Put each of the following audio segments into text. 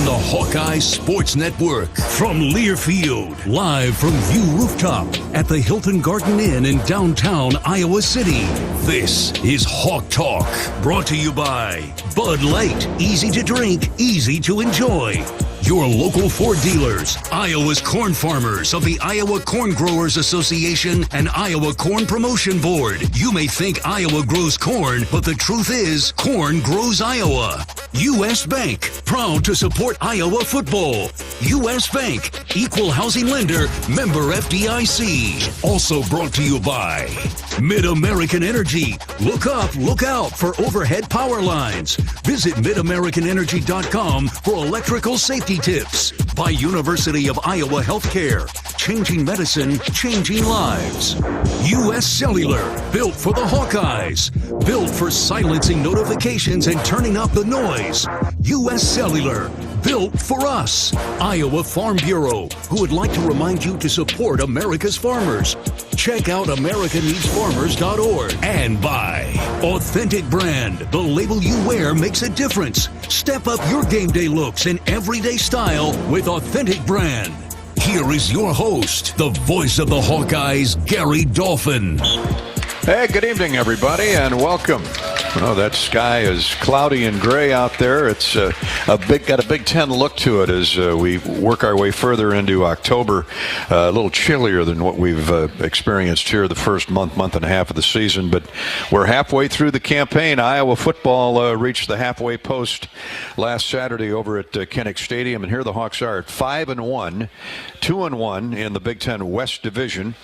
the Hawkeyes Sports Network. From Learfield, live from View Rooftop at the Hilton Garden Inn in downtown Iowa City. This is Hawk Talk, brought to you by Bud Light. Easy to drink, easy to enjoy. Your local Ford dealers, Iowa's corn farmers of the Iowa Corn Growers Association and Iowa Corn Promotion Board. You may think Iowa grows corn, but the truth is, corn grows Iowa. U.S. Bank, proud to support Iowa football. U.S. Bank, equal housing lender, member FDIC. Also brought to you by Mid-American Energy. Look up, look out for overhead power lines. Visit midamericanenergy.com for electrical safety tips. By University of Iowa Healthcare, changing medicine, changing lives. U.S. Cellular, built for the Hawkeyes, built for silencing notifications and turning up the noise. U.S. Cellular, built for us. Iowa Farm Bureau, who would like to remind you to support America's farmers. Check out americaneedsfarmers.org. And by Authentic Brand, the label you wear makes a difference. Step up your game day looks and everyday style with Authentic Brand. Here is your host, the voice of the Hawkeyes, Gary Dolphin. Hey, good evening, everybody, and welcome. Oh, that sky is cloudy and gray out there. It's got a Big Ten look to it as we work our way further into October. A little chillier than what we've experienced here the first month and a half of the season. But we're halfway through the campaign. Iowa football reached the halfway post last Saturday over at Kinnick Stadium, and here the Hawks are at 5-1, 2-1 in the Big Ten West Division,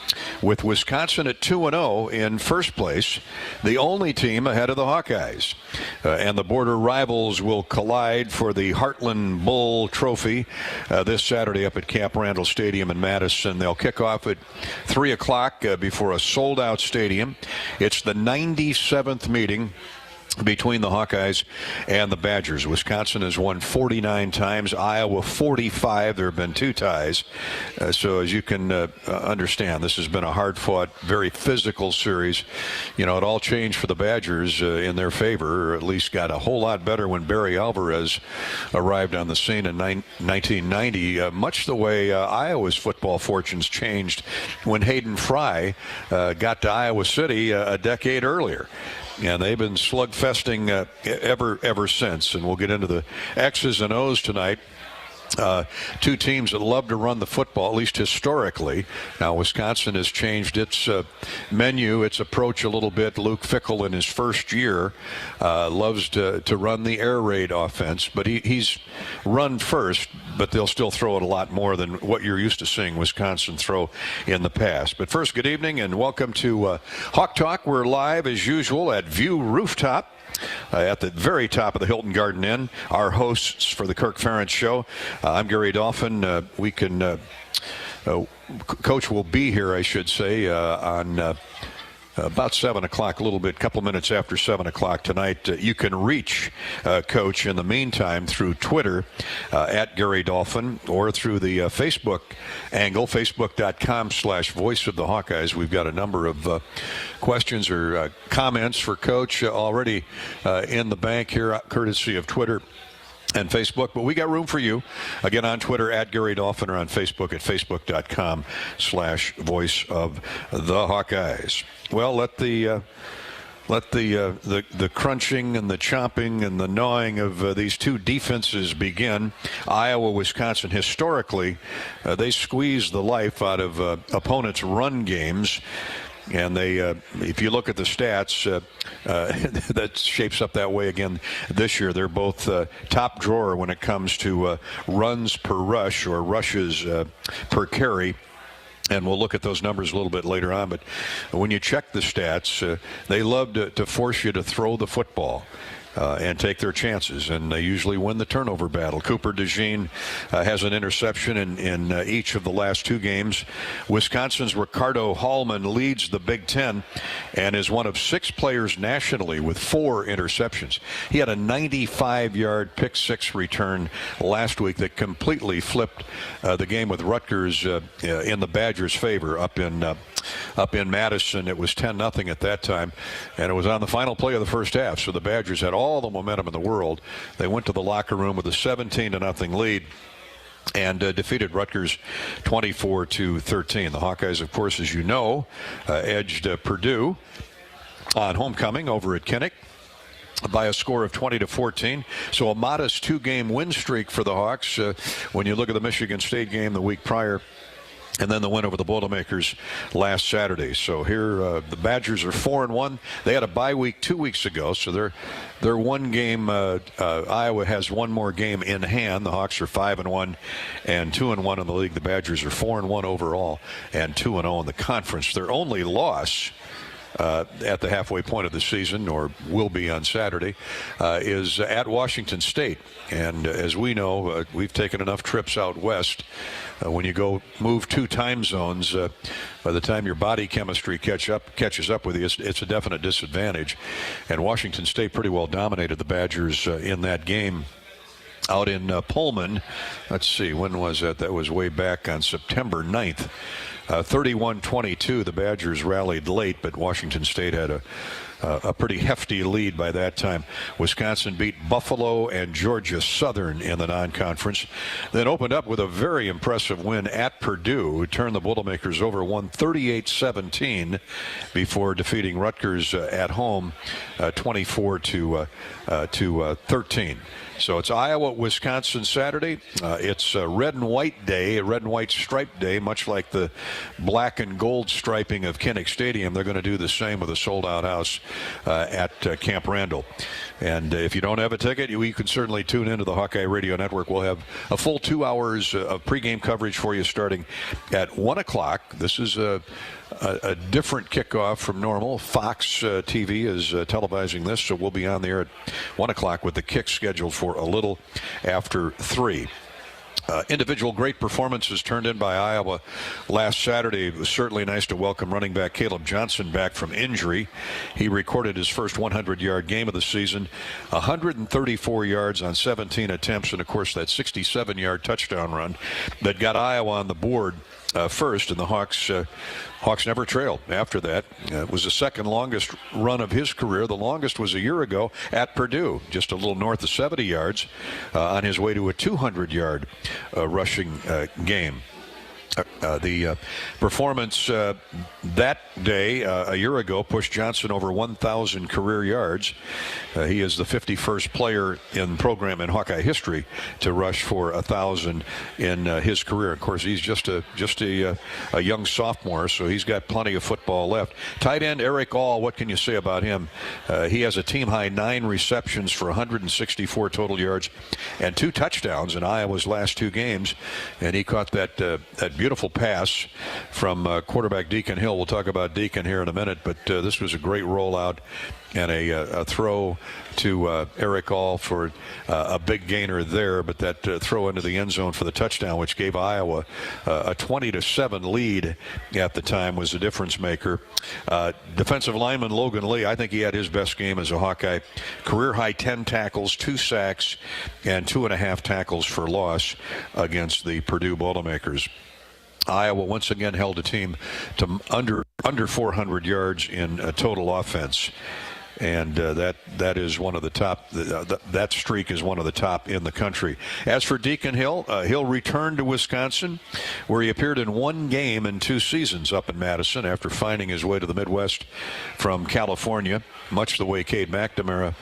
with Wisconsin at 2-0 in first place, the only team ahead of the Hawkeyes. And the border rivals will collide for the Heartland Bowl Trophy this Saturday up at Camp Randall Stadium in Madison. They'll kick off at 3 o'clock before a sold-out stadium. It's the 97th meeting between the Hawkeyes and the Badgers. Wisconsin has won 49 times, Iowa 45. There have been 2 ties. So as you can understand, this has been a hard-fought, very physical series. You know, it all changed for the Badgers in their favor, or at least got a whole lot better when Barry Alvarez arrived on the scene in 1990, much the way Iowa's football fortunes changed when Hayden Fry got to Iowa City a decade earlier. And they've been slugfesting ever since. And we'll get into the X's and O's tonight. 2 teams that love to run the football, at least historically. Now, Wisconsin has changed its menu, its approach a little bit. Luke Fickell in his first year loves to run the air raid offense, but he's run first, but they'll still throw it a lot more than what you're used to seeing Wisconsin throw in the past. But first, good evening and welcome to Hawk Talk. We're live as usual at View Rooftop. At the very top of the Hilton Garden Inn, our hosts for the Kirk Ferentz Show. I'm Gary Dolphin. Coach will be here, I should say, on about 7 o'clock, a couple minutes after 7 o'clock tonight. You can reach Coach in the meantime through Twitter at Gary Dolphin, or through the Facebook angle, facebook.com/voice of the Hawkeyes. We've got a number of questions or comments for Coach already in the bank here, courtesy of Twitter and Facebook, but we got room for you. Again, on Twitter at Gary Dolphin, or on Facebook at facebook.com/voice of the Hawkeyes. Well, let the crunching and the chomping and the gnawing of these 2 defenses begin. Iowa, Wisconsin, historically, they squeeze the life out of opponents' run games. And they, if you look at the stats, that shapes up that way again this year. They're both top drawer when it comes to runs per rush, or rushes per carry. And we'll look at those numbers a little bit later on. But when you check the stats, they love to force you to throw the football. And take their chances, and they usually win the turnover battle. Cooper DeJean has an interception in each of the last 2 games. Wisconsin's Ricardo Hallman leads the Big Ten and is one of 6 players nationally with 4 interceptions. He had a 95-yard pick-6 return last week that completely flipped the game with Rutgers in the Badgers' favor up in up in Madison. It was 10-0 at that time, and it was on the final play of the first half. So the Badgers had all the momentum in the world. They went to the locker room with a 17-0 lead and defeated Rutgers 24-13. The Hawkeyes, of course, as you know, edged Purdue on homecoming over at Kinnick by a score of 20-14. So a modest 2-game win streak for the Hawks when you look at the Michigan State game the week prior, and then the win over the Boilermakers last Saturday. So here the Badgers are 4-1. They had a bye week 2 weeks ago, so they're one game. Iowa has one more game in hand. The Hawks are 5-1 and 2-1 in the league. The Badgers are 4-1 overall and 2-0 in the conference. Their only loss at the halfway point of the season, or will be on Saturday, is at Washington State. And as we know, we've taken enough trips out west. When you go move 2 time zones, by the time your body chemistry catches up with you, it's a definite disadvantage. And Washington State pretty well dominated the Badgers in that game out in Pullman. Let's see, when was that? That was way back on September 9th. 31-22, the Badgers rallied late, but Washington State had a pretty hefty lead by that time. Wisconsin beat Buffalo and Georgia Southern in the non-conference, then opened up with a very impressive win at Purdue, who turned the Boilermakers over 38-17 before defeating Rutgers at home 24-13. So it's Iowa-Wisconsin Saturday. It's a red and white day, a red and white stripe day, much like the black and gold striping of Kinnick Stadium. They're going to do the same with a sold-out house at Camp Randall. And if you don't have a ticket, you can certainly tune into the Hawkeye Radio Network. We'll have a full 2 hours of pregame coverage for you starting at 1 o'clock. This is a different kickoff from normal. Fox TV is televising this, so we'll be on the air at 1 o'clock with the kick scheduled for a little after 3. Individual great performances turned in by Iowa last Saturday. It was certainly nice to welcome running back Caleb Johnson back from injury. He recorded his first 100-yard game of the season, 134 yards on 17 attempts, and of course that 67-yard touchdown run that got Iowa on the board first, and the Hawks never trailed after that. It was the second longest run of his career. The longest was a year ago at Purdue, just a little north of 70 yards on his way to a 200-yard rushing game. The performance that day a year ago pushed Johnson over 1,000 career yards. He is the 51st player in program in Hawkeye history to rush for 1,000 in his career. Of course, he's just a young sophomore, so he's got plenty of football left. Tight end Eric All, what can you say about him? He has a team-high 9 receptions for 164 total yards and 2 touchdowns in Iowa's last 2 games, and he caught that beautiful pass from quarterback Deacon Hill. We'll talk about Deacon here in a minute, but this was a great rollout and a throw to Eric All for a big gainer there, but that throw into the end zone for the touchdown, which gave Iowa a 20-7 lead at the time, was the difference maker. Defensive lineman Logan Lee, I think he had his best game as a Hawkeye. Career high 10 tackles, 2 sacks, and 2.5 tackles for loss against the Purdue Boilermakers. Iowa once again held a team to under 400 yards in total offense, and that is one of the top. That streak is one of the top in the country. As for Deacon Hill, Hill returned to Wisconsin, where he appeared in 1 game in 2 seasons up in Madison after finding his way to the Midwest from California, much the way Cade McNamara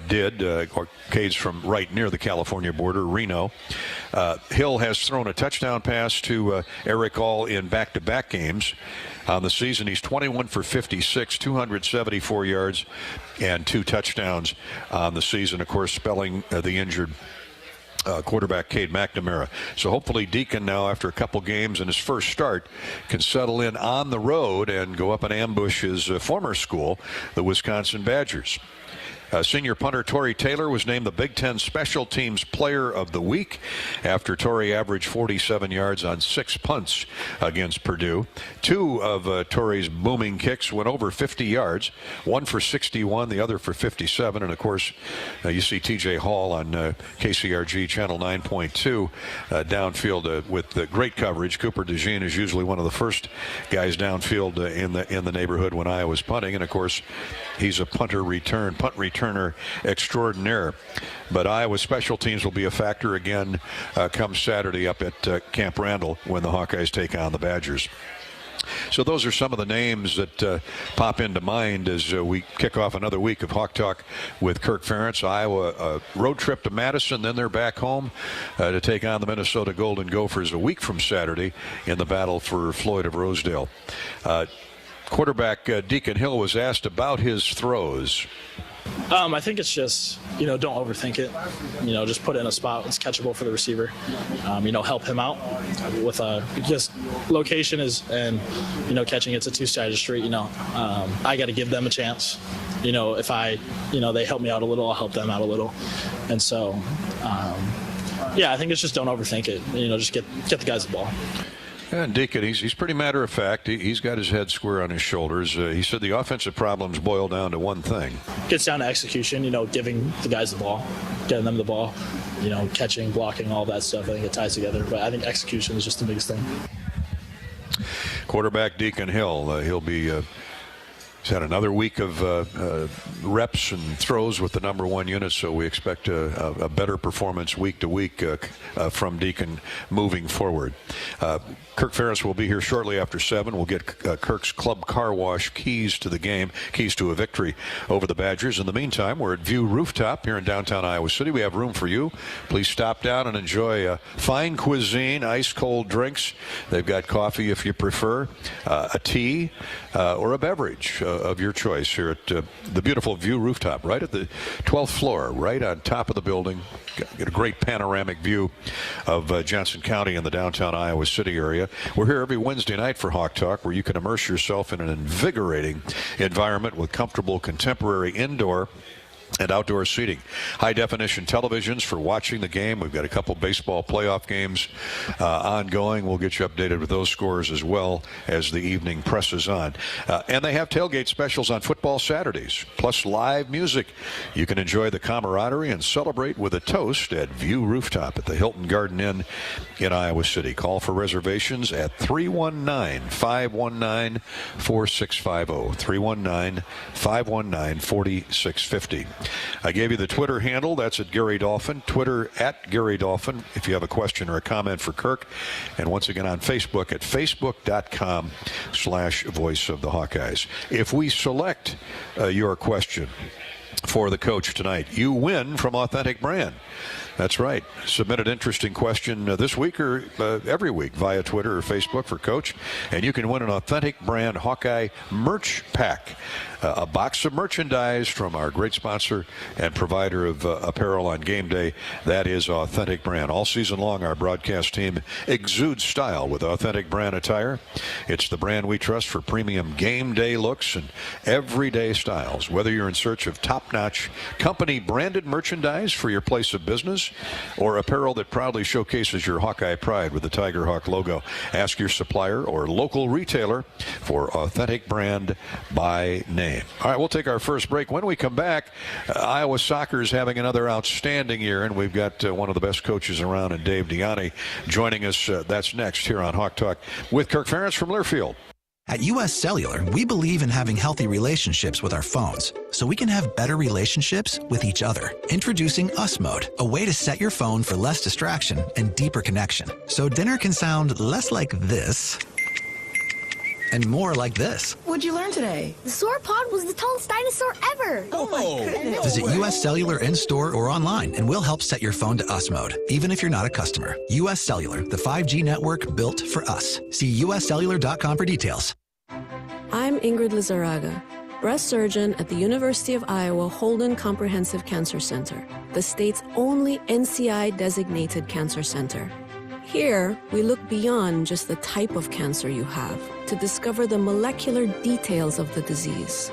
did. Or Cade's from right near the California border, Reno. Hill has thrown a touchdown pass to Eric All in back-to-back games on the season. He's 21 for 56, 274 yards, and 2 touchdowns on the season. Of course, spelling the injured quarterback Cade McNamara. So hopefully Deacon now, after a couple games in his first start, can settle in on the road and go up and ambush his former school, the Wisconsin Badgers. Senior punter Torrey Taylor was named the Big Ten Special Teams Player of the Week after Torrey averaged 47 yards on 6 punts against Purdue. 2 of Torrey's booming kicks went over 50 yards, one for 61, the other for 57. And, of course, you see T.J. Hall on KCRG Channel 9.2 downfield with great coverage. Cooper DeJean is usually one of the first guys downfield in the neighborhood when Iowa's punting. And, of course, he's a punt returner extraordinaire. But Iowa's special teams will be a factor again come Saturday up at Camp Randall when the Hawkeyes take on the Badgers. So those are some of the names that pop into mind as we kick off another week of Hawk Talk with Kirk Ferentz. Iowa road trip to Madison, then they're back home to take on the Minnesota Golden Gophers a week from Saturday in the battle for Floyd of Rosedale. Quarterback Deacon Hill was asked about his throws. I think it's just, don't overthink it. Just put it in a spot that's catchable for the receiver. Help him out with just location and catching. It's a two-sided street. I got to give them a chance. If they help me out a little, I'll help them out a little. And so, I think it's just don't overthink it. Just get the guys the ball. And Deacon, he's pretty matter of fact. He's got his head square on his shoulders. He said the offensive problems boil down to one thing. Gets down to execution, giving the guys the ball, getting them the ball, catching, blocking, all that stuff. I think it ties together. But I think execution is just the biggest thing. Quarterback Deacon Hill, he'll be... He's had another week of reps and throws with the number 1 unit, so we expect a better performance week to week from Deacon moving forward. Kirk Ferentz will be here shortly after 7. We'll get Kirk's Club Car Wash keys to the game, keys to a victory over the Badgers. In the meantime, we're at View Rooftop here in downtown Iowa City. We have room for you. Please stop down and enjoy fine cuisine, ice-cold drinks. They've got coffee if you prefer, a tea, or a beverage of your choice here at the beautiful View Rooftop, right at the 12th floor, right on top of the building. Get a great panoramic view of Johnson County and the downtown Iowa City area. We're here every Wednesday night for Hawk Talk, where you can immerse yourself in an invigorating environment with comfortable contemporary indoor and outdoor seating. High-definition televisions for watching the game. We've got a couple baseball playoff games ongoing. We'll get you updated with those scores as well as the evening presses on. And they have tailgate specials on football Saturdays, plus live music. You can enjoy the camaraderie and celebrate with a toast at View Rooftop at the Hilton Garden Inn in Iowa City. Call for reservations at 319-519-4650. 319-519-4650. I gave you the Twitter handle. That's at Gary Dolphin. Twitter at Gary Dolphin if you have a question or a comment for Kirk. And once again on Facebook at facebook.com/Voice of the Hawkeyes. If we select your question for the coach tonight, you win from Authentic Brand. That's right. Submit an interesting question this week or every week via Twitter or Facebook for Coach, and you can win an Authentic Brand Hawkeye merch pack, a box of merchandise from our great sponsor and provider of apparel on game day. That is Authentic Brand. All season long, our broadcast team exudes style with Authentic Brand attire. It's the brand we trust for premium game day looks and everyday styles. Whether you're in search of top-notch company-branded merchandise for your place of business or apparel that proudly showcases your Hawkeye pride with the Tiger Hawk logo, ask your supplier or local retailer for Authentic Brand by name. All right, we'll take our first break. When we come back, Iowa soccer is having another outstanding year, and we've got one of the best coaches around in Dave Diani joining us. That's next here on Hawk Talk with Kirk Ferentz from Learfield. At U.S. Cellular, we believe in having healthy relationships with our phones, so we can have better relationships with each other. Introducing US Mode, a way to set your phone for less distraction and deeper connection. So dinner can sound less like this and more like this. What'd you learn today? The sauropod was the tallest dinosaur ever. Oh my goodness. Visit U.S. Cellular in-store or online, and we'll help set your phone to US Mode, even if you're not a customer. U.S. Cellular, the 5G network built for us. See uscellular.com for details. I'm Ingrid Lizarraga, breast surgeon at the University of Iowa Holden Comprehensive Cancer Center, the state's only NCI-designated cancer center. Here, we look beyond just the type of cancer you have to discover the molecular details of the disease.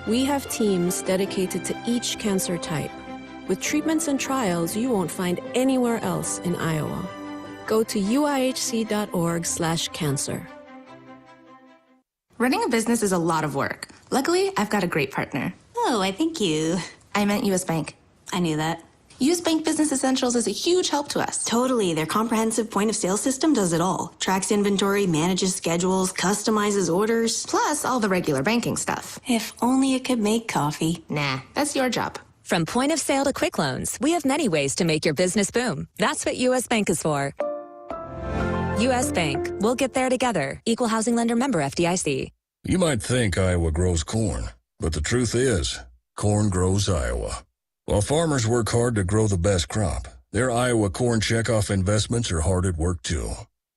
We have teams dedicated to each cancer type, with treatments and trials you won't find anywhere else in Iowa. Go to uihc.org/cancer. Running a business is a lot of work. Luckily, I've got a great partner. Oh, I think you... I meant U.S. Bank. I knew that. U.S. Bank Business Essentials is a huge help to us. Totally. Their comprehensive point-of-sale system does it all. Tracks inventory, manages schedules, customizes orders. Plus all the regular banking stuff. If only it could make coffee. Nah, that's your job. From point of sale to quick loans, we have many ways to make your business boom. That's what U.S. Bank is for. U.S. Bank. We'll get there together. Equal housing lender, member FDIC. You might think Iowa grows corn, but the truth is, corn grows Iowa. While farmers work hard to grow the best crop, their Iowa corn checkoff investments are hard at work too.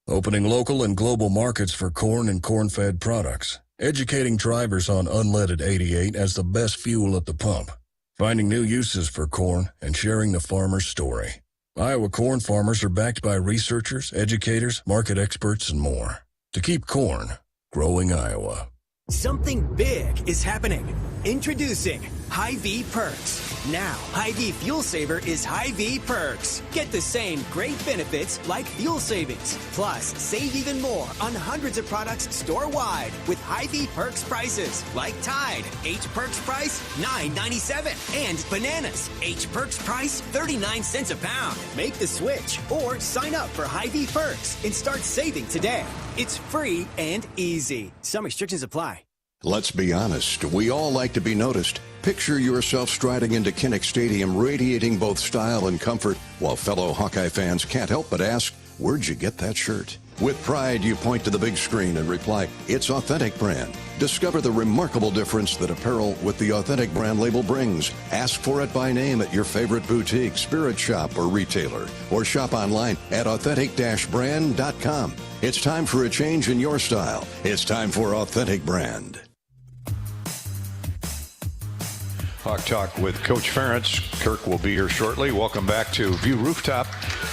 Opening local and global markets for corn and corn-fed products, educating drivers on unleaded 88 as the best fuel at the pump, finding new uses for corn, and sharing the farmer's story. Iowa corn farmers are backed by researchers, educators, market experts, and more. To keep corn growing Iowa. Something big is happening. Introducing Hy-Vee Perks. Now, Hy-Vee Fuel Saver is Hy-Vee Perks. Get the same great benefits like fuel savings. Plus, save even more on hundreds of products store-wide with Hy-Vee Perks prices. Like Tide, H Perks price $9.97. And bananas, H Perks price 39 cents a pound. Make the switch or sign up for Hy-Vee Perks and start saving today. It's free and easy. Some restrictions apply. Let's be honest, we all like to be noticed. Picture yourself striding into Kinnick Stadium, radiating both style and comfort, while fellow Hawkeye fans can't help but ask, where'd you get that shirt? With pride, you point to the big screen and reply, it's Authentic Brand. Discover the remarkable difference that apparel with the Authentic Brand label brings. Ask for it by name at your favorite boutique, spirit shop, or retailer, or shop online at authentic-brand.com. It's time for a change in your style. It's time for Authentic Brand. Hawk Talk with Coach Ferentz. Kirk will be here shortly. Welcome back to View Rooftop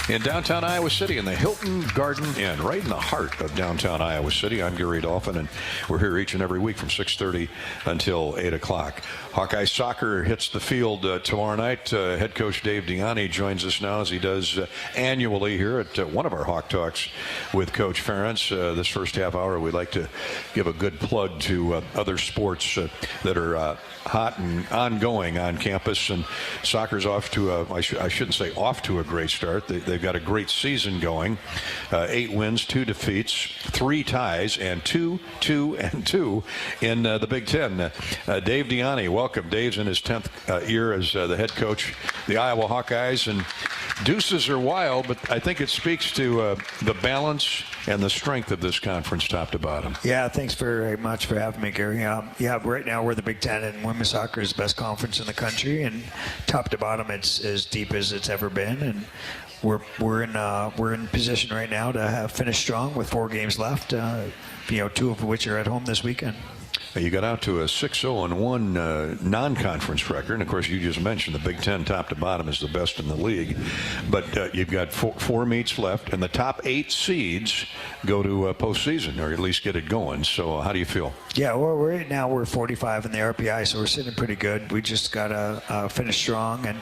in downtown Iowa City in the Hilton Garden Inn, right in the heart of downtown Iowa City. I'm Gary Dolphin, and we're here each and every week from 6:30 until 8 o'clock. Hawkeye soccer hits the field tomorrow night. Head coach Dave Diani joins us now, as he does annually here at one of our Hawk Talks with Coach Ferentz. This first half hour, we'd like to give a good plug to other sports that are hot and ongoing on campus, and soccer's off to I shouldn't say off to a great start. They've got a great season going. 8 wins, 2 defeats, 3 ties, and 2-2 in the Big Ten. Dave Diani, welcome. Dave's in his 10th year as the head coach, the Iowa Hawkeyes, and deuces are wild, but I think it speaks to the balance and the strength of this conference top to bottom. Yeah, thanks very much for having me, Gary. Yeah, right now we're the Big Ten, and women's soccer is the best conference in the country, and top to bottom it's as deep as it's ever been, and we're in position right now to finish strong with 4 games left, 2 of which are at home this weekend. You got out to a 6-0-1 non-conference record. And, of course, you just mentioned the Big Ten top to bottom is the best in the league. But you've got 4 meets left, and the top 8 seeds go to postseason, or at least get it going. So how do you feel? Yeah, well, right now we're 45 in the RPI, so we're sitting pretty good. We just got to finish strong, and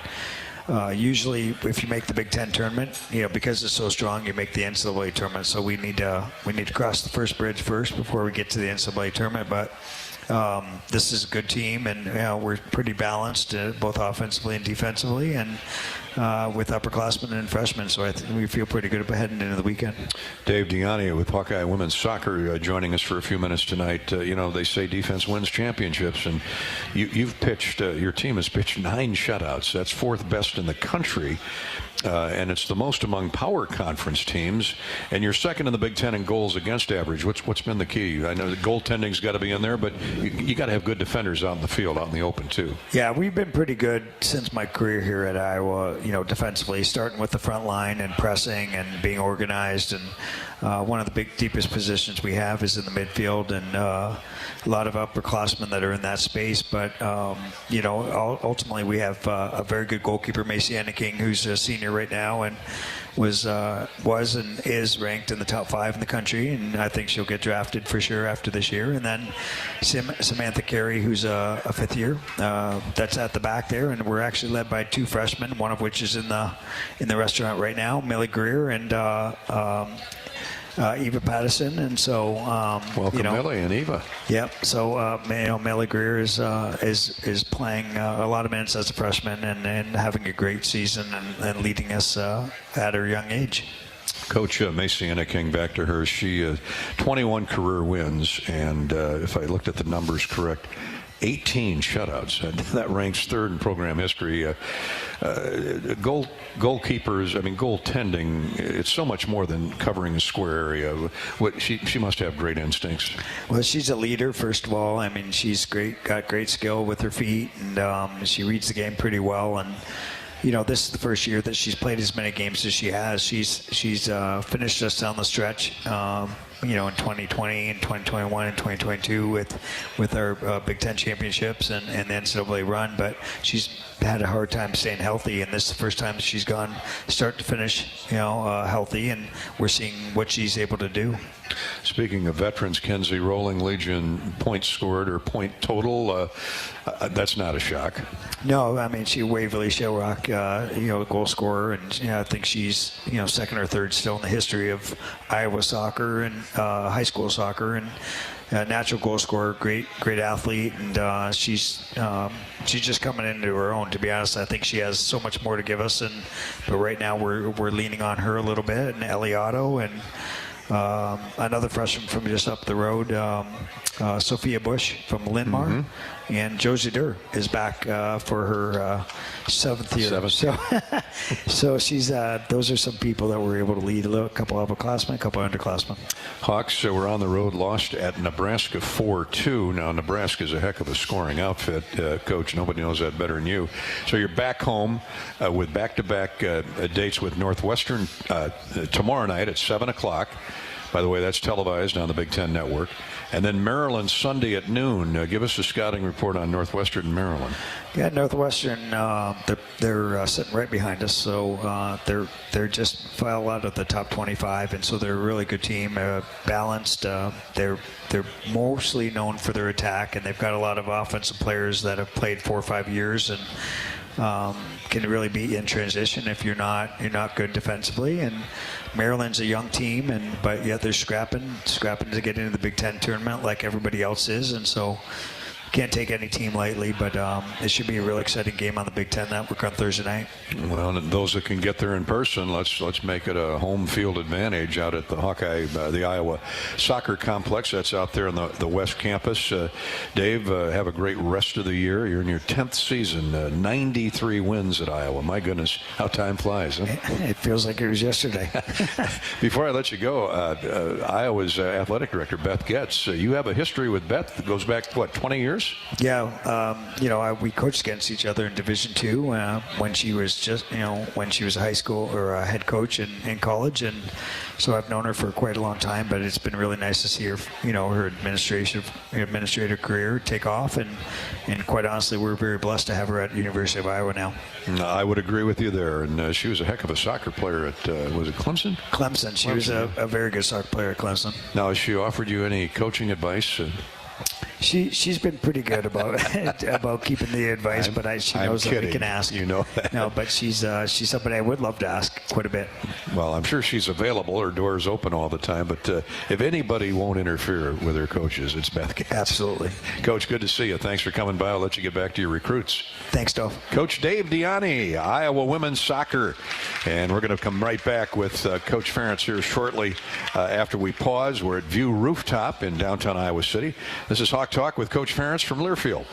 usually if you make the Big Ten tournament, because it's so strong, you make the NCAA tournament. So we need to cross the first bridge first before we get to the NCAA tournament. But this is a good team, and we're pretty balanced both offensively and defensively, and with upperclassmen and freshmen. So I think we feel pretty good heading into the weekend. Dave Diani with Hawkeye Women's Soccer joining us for a few minutes tonight. They say defense wins championships, and you've pitched, your team has pitched 9 shutouts. That's 4th best in the country. And it's the most among power conference teams, and you're second in the Big Ten in goals against average. What's been the key? I know the goaltending's got to be in there, but you got to have good defenders out in the field, out in the open too. Yeah, we've been pretty good since my career here at Iowa. Defensively, starting with the front line and pressing and being organized. And one of the deepest positions we have is in the midfield, and a lot of upperclassmen that are in that space. But ultimately we have a very good goalkeeper, Macy Enneking, who's a senior right now, and was and is ranked in the top 5 in the country, and I think she'll get drafted for sure after this year. And then Samantha Carey, who's a 5th year, that's at the back there, and we're actually led by 2 freshmen, one of which is in the restaurant right now, Millie Greer and Eva Patterson. And so welcome, Millie and Eva. Yep. So Millie Greer is playing a lot of minutes as a freshman and having a great season and leading us at her young age. Coach Macy King, back to her. She 21 career wins, and if I looked at the numbers correct, 18 shutouts. That ranks 3rd in program history. Goalkeepers, goaltending, it's so much more than covering a square area. She must have great instincts. Well, she's a leader, first of all. She's got great skill with her feet, and she reads the game pretty well. And this is the first year that she's played as many games as she has. She's finished us down the stretch, in 2020 and 2021 and 2022 with our Big Ten championships and the NCAA run. But she's had a hard time staying healthy, and this is the first time she's gone start to finish, healthy, and we're seeing what she's able to do. Speaking of veterans, Kenzie Rolling, Legion points scored or point total. That's not a shock. No, she Waverly Shellrock, goal scorer, and I think she's 2nd or 3rd still in the history of Iowa soccer and high school soccer, and natural goal scorer, great athlete, and she's just coming into her own. To be honest, I think she has so much more to give us, but right now we're leaning on her a little bit, and Eliotto and another freshman from just up the road, Sophia Bush from Linn-Mar, and Josie Durr is back for her 7th year. So she's those are some people that were able to lead a couple of upperclassmen, a couple of underclassmen. Hawks were on the road, lost at Nebraska 4-2. Now, Nebraska is a heck of a scoring outfit, Coach. Nobody knows that better than you. So you're back home with back-to-back dates with Northwestern tomorrow night at 7 o'clock. By the way, that's televised on the Big Ten Network. And then Maryland Sunday at noon. Give us a scouting report on Northwestern and Maryland. Yeah, Northwestern, they're sitting right behind us, so they're just fell out of the top 25, and so they're a really good team, balanced. They're mostly known for their attack, and they've got a lot of offensive players that have played 4 or 5 years and can really be in transition if you're not good defensively. And Maryland's a young team, but yet they're scrapping to get into the Big Ten tournament like everybody else is, and so can't take any team lightly, but it should be a really exciting game on the Big Ten Network on Thursday night. Well, and those that can get there in person, let's make it a home field advantage out at the Hawkeye, the Iowa Soccer Complex. That's out there on the West Campus. Dave, have a great rest of the year. You're in your 10th season, 93 wins at Iowa. My goodness, how time flies. Huh? It feels like it was yesterday. Before I let you go, Iowa's athletic director, Beth Getz, you have a history with Beth that goes back, 20 years? Yeah, we coached against each other in Division II when she was when she was a high school or a head coach in college, and so I've known her for quite a long time. But it's been really nice to see her, her administrative career take off, and quite honestly, we're very blessed to have her at University of Iowa now. I would agree with you there, and she was a heck of a soccer player at was it Clemson? Clemson. She was a very good soccer player at Clemson. Now, has she offered you any coaching advice? She's been pretty good about keeping the advice, but she knows that we can ask. You know that. No, but she's somebody I would love to ask quite a bit. Well, I'm sure she's available. Her door's open all the time. But if anybody won't interfere with her coaches, it's Beth Getz. Absolutely. Coach, good to see you. Thanks for coming by. I'll let you get back to your recruits. Thanks, Dov. Coach Dave Diani, Iowa women's soccer. And we're going to come right back with Coach Ferentz here shortly after we pause. We're at View Rooftop in downtown Iowa City. This is Hawk Talk with Coach Ferentz from Learfield.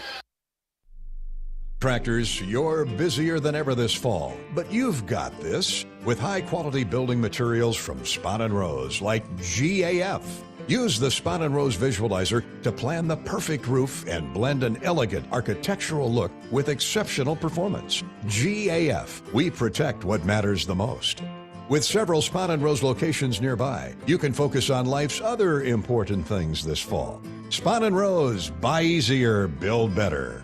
Contractors, you're busier than ever this fall, but you've got this with high-quality building materials from Spahn & Rose, like GAF. Use the Spahn & Rose Visualizer to plan the perfect roof and blend an elegant architectural look with exceptional performance. GAF, we protect what matters the most. With several Spahn & Rose locations nearby, you can focus on life's other important things this fall. Spahn & Rose, buy easier, build better.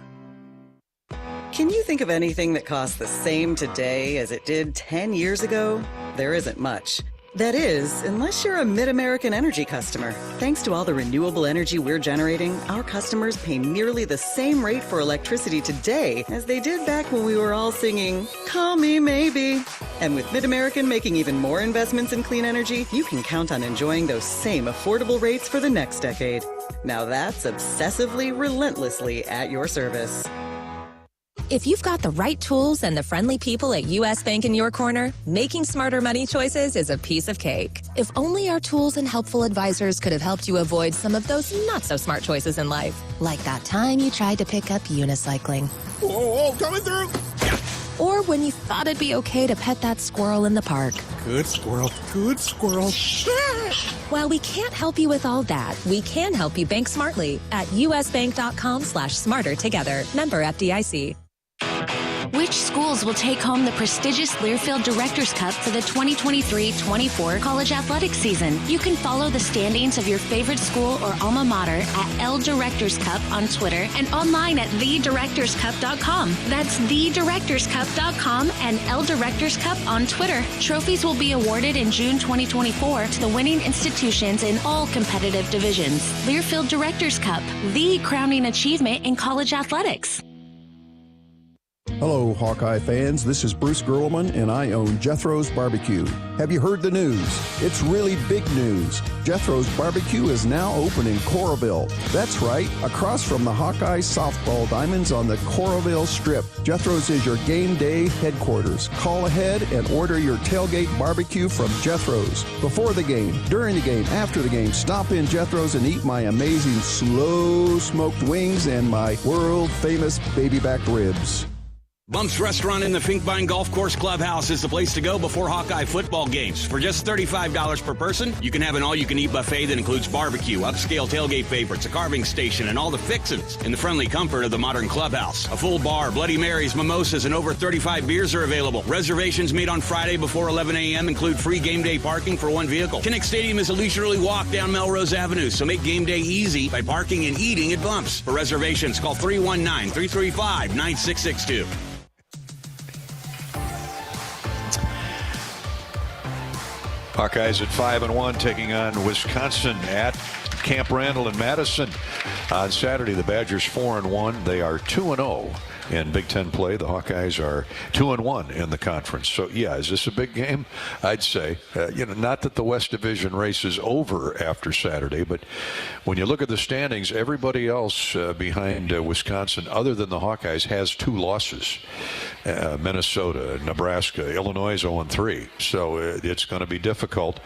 Can you think of anything that costs the same today as it did 10 years ago? There isn't much. That is, unless you're a Mid-American Energy customer. Thanks to all the renewable energy we're generating, our customers pay nearly the same rate for electricity today as they did back when we were all singing, "Call Me Maybe." And with Mid-American making even more investments in clean energy, you can count on enjoying those same affordable rates for the next decade. Now that's obsessively, relentlessly at your service. If you've got the right tools and the friendly people at U.S. Bank in your corner, making smarter money choices is a piece of cake. If only our tools and helpful advisors could have helped you avoid some of those not-so-smart choices in life. Like that time you tried to pick up unicycling. Whoa, coming through! Or when you thought it'd be okay to pet that squirrel in the park. Good squirrel, good squirrel. While we can't help you with all that, we can help you bank smartly at usbank.com/smarter together. Member FDIC. Which schools will take home the prestigious Learfield Directors Cup for the 2023-24 college athletics season? You can follow the standings of your favorite school or alma mater at L Directors Cup on Twitter and online at thedirectorscup.com. That's thedirectorscup.com and L Directors Cup on Twitter. Trophies will be awarded in June 2024 to the winning institutions in all competitive divisions. Learfield Directors Cup, the crowning achievement in college athletics. Hello, Hawkeye fans. This is Bruce Gerlman, and I own Jethro's Barbecue. Have you heard the news? It's really big news. Jethro's Barbecue is now open in Coralville. That's right, across from the Hawkeye softball diamonds on the Coralville Strip. Jethro's is your game day headquarters. Call ahead and order your tailgate barbecue from Jethro's. Before the game, during the game, after the game, stop in Jethro's and eat my amazing slow-smoked wings and my world-famous baby back ribs. Bump's Restaurant in the Finkbine Golf Course Clubhouse is the place to go before Hawkeye football games. For just $35 per person, you can have an all-you-can-eat buffet that includes barbecue, upscale tailgate favorites, a carving station, and all the fixins in the friendly comfort of the modern clubhouse. A full bar, Bloody Marys, mimosas, and over 35 beers are available. Reservations made on Friday before 11 a.m. include free game day parking for one vehicle. Kinnick Stadium is a leisurely walk down Melrose Avenue, so make game day easy by parking and eating at Bump's. For reservations, call 319-335-9662. Hawkeyes at 5-1, taking on Wisconsin at Camp Randall in Madison. On Saturday, the Badgers 4-1. They are 2-0 in Big Ten play. The Hawkeyes are 2-1 in the conference. So, yeah, is this a big game? I'd say. Not that the West Division race is over after Saturday, but when you look at the standings, everybody else behind Wisconsin, other than the Hawkeyes, has 2 losses. Minnesota, Nebraska, Illinois is 0-3. So it's going to be difficult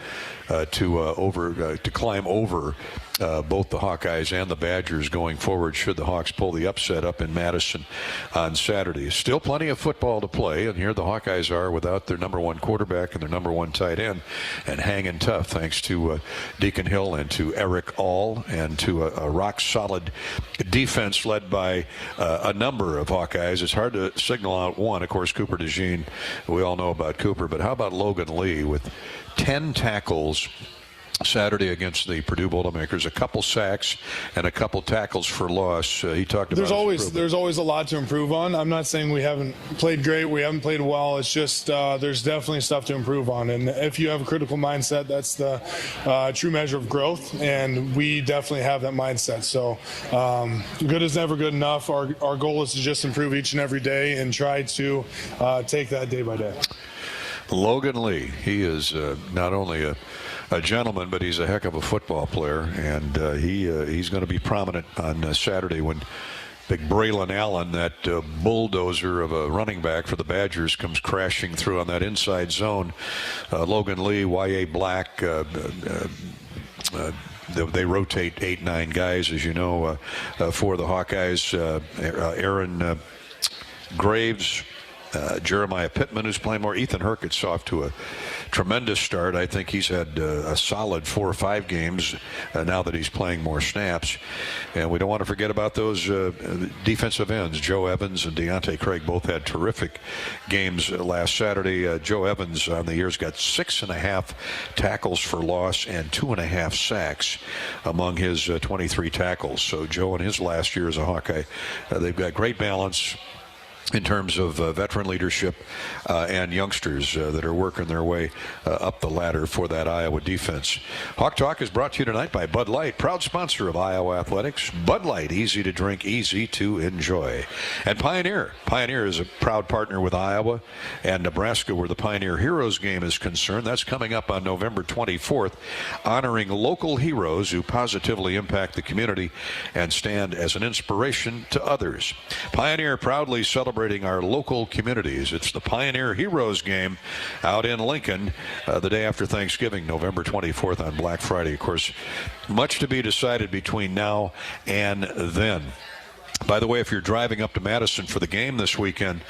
to climb over both the Hawkeyes and the Badgers going forward should the Hawks pull the upset up in Madison on Saturday. Still plenty of football to play, and here the Hawkeyes are without their number 1 quarterback and their number 1 tight end and hanging tough thanks to Deacon Hill and to Eric All and to a rock-solid defense led by a number of Hawkeyes. It's hard to signal out one. Of course, Cooper DeJean, we all know about Cooper, but how about Logan Lee with 10 tackles Saturday against the Purdue Boilermakers, a couple sacks and a couple tackles for loss. He talked about there's always a lot to improve on. I'm not saying we haven't played great, we haven't played well. It's just there's definitely stuff to improve on, and if you have a critical mindset, that's the true measure of growth, and we definitely have that mindset. So good is never good enough. Our goal is to just improve each and every day and try to take that day by day. Logan Lee, he is not only a gentleman, but he's a heck of a football player, and he's going to be prominent on Saturday when big Braylon Allen, that bulldozer of a running back for the Badgers, comes crashing through on that inside zone. Logan Lee, Y.A. Black, they rotate 8-9 guys, as you know, for the Hawkeyes. Aaron Graves, Jeremiah Pittman, who's playing more. Ethan Hurkitt's off to a tremendous start. I think he's had a solid 4 or 5 games now that he's playing more snaps. And we don't want to forget about those defensive ends. Joe Evans and Deontay Craig both had terrific games last Saturday. Joe Evans on the year's got 6.5 tackles for loss and 2.5 sacks among his 23 tackles. So Joe in his last year as a Hawkeye, they've got great balance. in terms of veteran leadership and youngsters that are working their way up the ladder for that Iowa defense. Hawk Talk is brought to you tonight by Bud Light, proud sponsor of Iowa Athletics. Bud Light, easy to drink, easy to enjoy. And Pioneer. Pioneer is a proud partner with Iowa and Nebraska where the Pioneer Heroes game is concerned. That's coming up on November 24th, honoring local heroes who positively impact the community and stand as an inspiration to others. Pioneer proudly celebrating our local communities. It's the Pioneer Heroes game out in Lincoln the day after Thanksgiving, November 24th on Black Friday. Of course, much to be decided between now and then. By the way, if you're driving up to Madison for the game this weekend,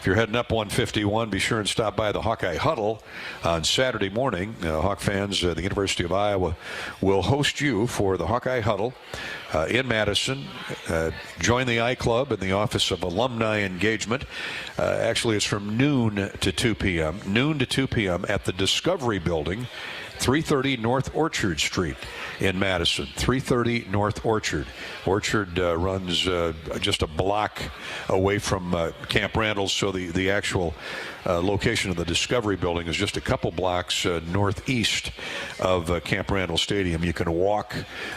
if you're heading up 151, be sure and stop by the Hawkeye Huddle on Saturday morning. Hawk fans, the University of Iowa will host you for the Hawkeye Huddle in Madison. Join the I-Club in the Office of Alumni Engagement. Actually, it's from noon to 2 p.m. Noon to 2 p.m. at the Discovery Building, 330 North Orchard Street in Madison. 330 North Orchard. Orchard runs just a block away from Camp Randall, so the actual location of the Discovery Building is just a couple blocks northeast of Camp Randall Stadium. You can walk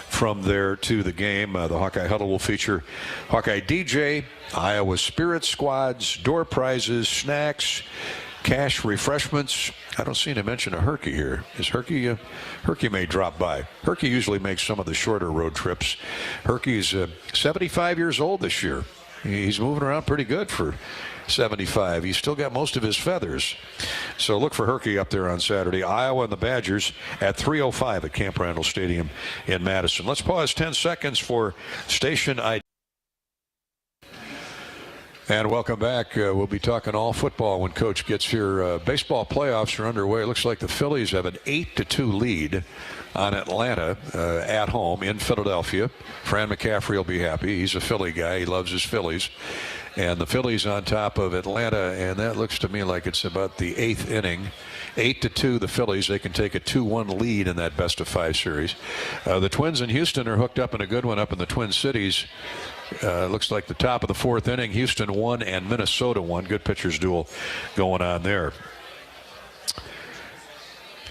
from there to the game. The Hawkeye Huddle will feature Hawkeye DJ, Iowa Spirit Squads, door prizes, snacks, cash, refreshments. I don't see any mention of Herky here. Is Herky? Herky may drop by. Herky usually makes some of the shorter road trips. Herky's 75 years old this year. He's moving around pretty good for 75. He's still got most of his feathers. So look for Herky up there on Saturday. Iowa and the Badgers at 3:05 at Camp Randall Stadium in Madison. Let's pause 10 seconds for station ID. And welcome back. We'll be talking all football when Coach gets here. Baseball playoffs are underway. It looks like the Phillies have an 8-2 lead on Atlanta at home in Philadelphia. Fran McCaffrey will be happy. He's a Philly guy. He loves his Phillies. And the Phillies on top of Atlanta, and that looks to me like it's about the 8th inning. 8-2, the Phillies. They can take a 2-1 lead in that best-of-5 series. The Twins in Houston are hooked up in a good one up in the Twin Cities. Looks like the top of the 4th inning. Houston won and Minnesota won. Good pitchers duel going on there.